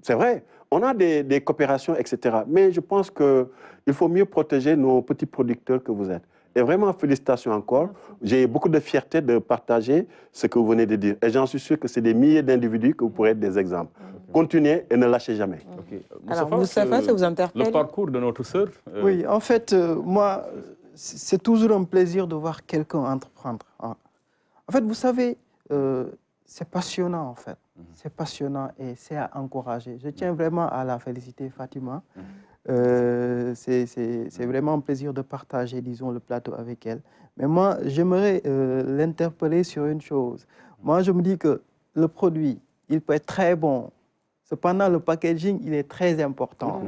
c'est vrai, on a des coopérations, etc. Mais je pense qu'il faut mieux protéger nos petits producteurs que vous êtes. Et vraiment, félicitations encore. J'ai beaucoup de fierté de partager ce que vous venez de dire. Et j'en suis sûr que c'est des milliers d'individus que vous pourrez être des exemples. Continuez et ne lâchez jamais. Alors, Moustapha, ça vous interpelle? Le parcours de notre sœur Oui, en fait, moi, c'est toujours un plaisir de voir quelqu'un entreprendre. En fait, vous savez, c'est passionnant, en fait. C'est passionnant et c'est à encourager. Je tiens vraiment à la féliciter, Fatima. C'est vraiment un plaisir de partager, disons, le plateau avec elle. Mais moi, j'aimerais l'interpeller sur une chose. Moi, je me dis que le produit, il peut être très bon. Cependant, le packaging, il est très important.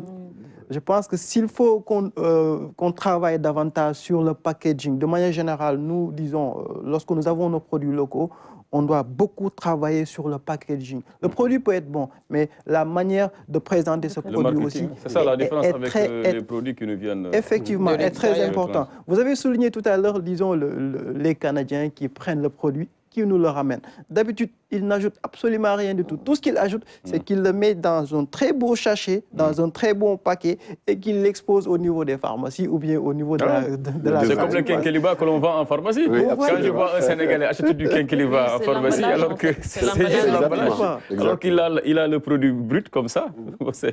Je pense que s'il faut qu'on travaille davantage sur le packaging, de manière générale, nous, disons, lorsque nous avons nos produits locaux, on doit beaucoup travailler sur le packaging. Le produit peut être bon, mais la manière de présenter ce produit aussi. C'est ça la différence avec les produits qui nous viennent. Effectivement, est très important. Vous avez souligné tout à l'heure, disons, les Canadiens qui prennent le produit, qui nous le ramènent. D'habitude, ils n'ajoutent absolument rien du tout. Tout ce qu'ils ajoutent, c'est qu'ils le mettent dans un très beau sachet, dans un très bon paquet, et qu'ils l'exposent au niveau des pharmacies ou bien au niveau de la C'est comme le Kenkeliba que l'on vend en pharmacie. Oui, quand je vois un Sénégalais acheter du Kenkeliba en pharmacie, alors que c'est l'emballage. Alors qu'il a le produit brut comme ça.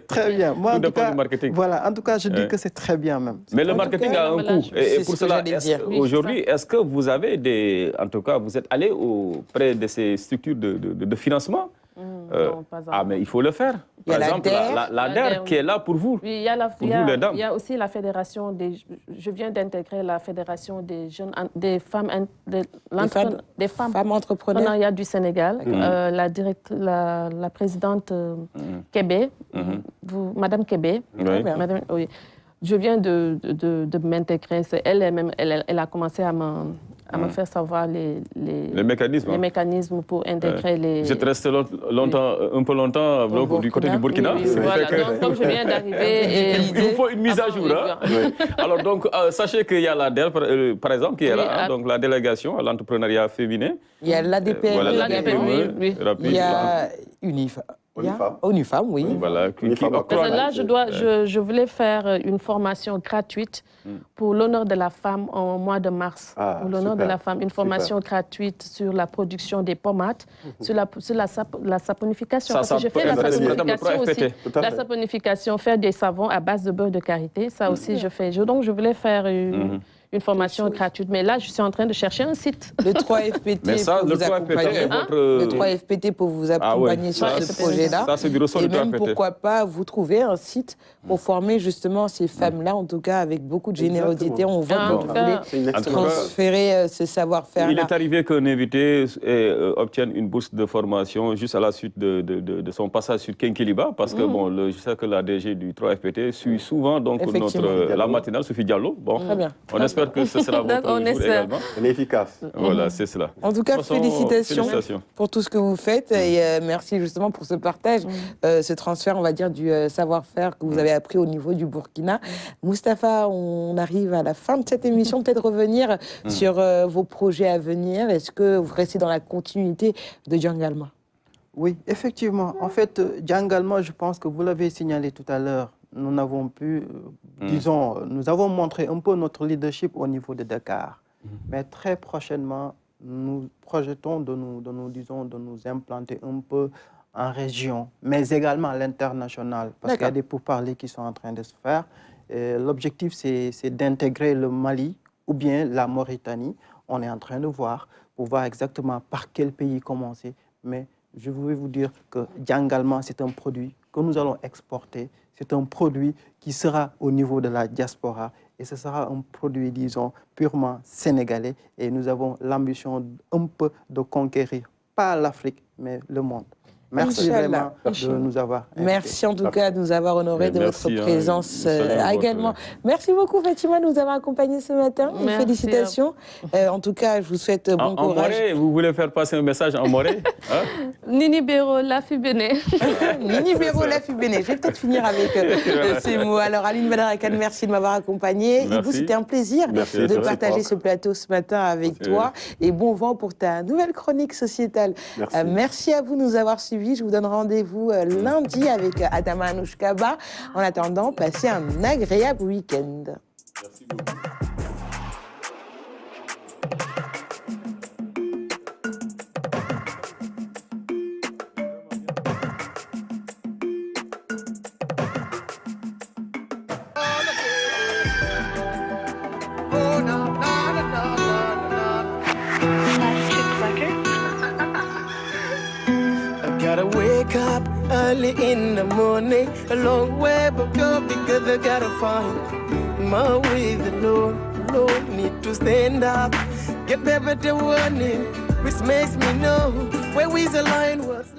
Très bien. Moi, en tout cas, voilà, en tout cas, je dis que c'est très bien même. Mais le marketing a un coût. Et pour cela, aujourd'hui, est-ce que vous avez des... En tout cas, vous êtes allé auprès de ces structures de financement? Non, pas mais il faut le faire. Par exemple, la DER qui est là pour vous. Oui, il y a aussi la fédération des... Je viens d'intégrer la fédération des jeunes, des femmes entrepreneurs du Sénégal. La présidente Kébé, Madame Kébé. Oui. Je viens de m'intégrer. Elle a commencé à me faire savoir les mécanismes pour intégrer les... J'étais resté un peu longtemps du côté du Burkina. Oui, voilà. Donc, comme je viens d'arriver... Il vous faut une mise à jour. Alors, donc, sachez qu'il y a la DER, par exemple, qui est là, donc la délégation à l'entrepreneuriat féminin. Il y a l'ADPM, il y a Unifam, oui. Voilà, là, je voulais faire une formation gratuite pour l'honneur de la femme en mois de mars. Pour l'honneur de la femme, une formation gratuite sur la production des pommades, sur la saponification. Parce que j'ai fait la saponification aussi. La saponification, faire des savons à base de beurre de karité, ça aussi je fais. Donc je voulais faire une une formation gratuite. Mais là, je suis en train de chercher un site. Le 3FPT Mais ça, pour le vous 3FPT accompagner. est votre... Le 3FPT pour vous accompagner sur ça, ce projet-là. Ça, c'est du ressort Et du même, 3FPT. pourquoi pas, vous trouver un site pour former justement ces femmes-là, en tout cas avec beaucoup de générosité. On voit que vous voulez transférer ce savoir-faire. Il est arrivé qu'un invité obtienne une bourse de formation juste à la suite de son passage sur Kenkeliba, parce que bon, je sais que la DG du 3FPT suit souvent donc la matinale, Sophie Diallo. Bon, très bien. On espère que ce sera votre jour également. Elle est efficace. Voilà, c'est cela. En tout cas, félicitations pour tout ce que vous faites et merci justement pour ce partage, ce transfert, on va dire, du savoir-faire que vous avez appris au niveau du Burkina. Mustapha, on arrive à la fin de cette émission. Peut-être revenir sur vos projets à venir. Est-ce que vous restez dans la continuité de Djangalma? Oui, effectivement. En fait, Djangalma, je pense que vous l'avez signalé tout à l'heure, nous n'avons pu, disons, nous avons montré un peu notre leadership au niveau de Dakar. Mais très prochainement, nous projetons de nous implanter un peu en région, mais également à l'international, parce qu'il y a des pourparlers qui sont en train de se faire. L'objectif, c'est d'intégrer le Mali ou bien la Mauritanie. On est en train de voir, pour voir exactement par quel pays commencer. Mais je voulais vous dire que Djangalma, c'est un produit que nous allons exporter. C'est un produit qui sera au niveau de la diaspora. Et ce sera un produit, disons, purement sénégalais. Et nous avons l'ambition un peu de conquérir, pas l'Afrique, mais le monde. Merci vraiment de nous avoir invités. Merci en tout cas de nous avoir honorés de votre présence également. Merci beaucoup Fatima de nous avoir accompagnés ce matin. Félicitations. En tout cas, je vous souhaite bon courage. En moré, vous voulez faire passer un message en moré? Nini Bero Lafibene. Nini Bero Lafibene. Je vais peut-être finir avec ces mots. Alors Aline Badarakan, merci de m'avoir accompagné. Ibu, c'était un plaisir de partager ce plateau ce matin avec toi. Et bon vent pour ta nouvelle chronique sociétale. Merci à vous de nous avoir suivis. Je vous donne rendez-vous lundi avec Adama Anouchkaba. En attendant, passez un agréable week-end. Merci beaucoup. Early in the morning, a long way but go because I gotta find my way. The Lord need to stand up, get better warning, which makes me know where we the line was.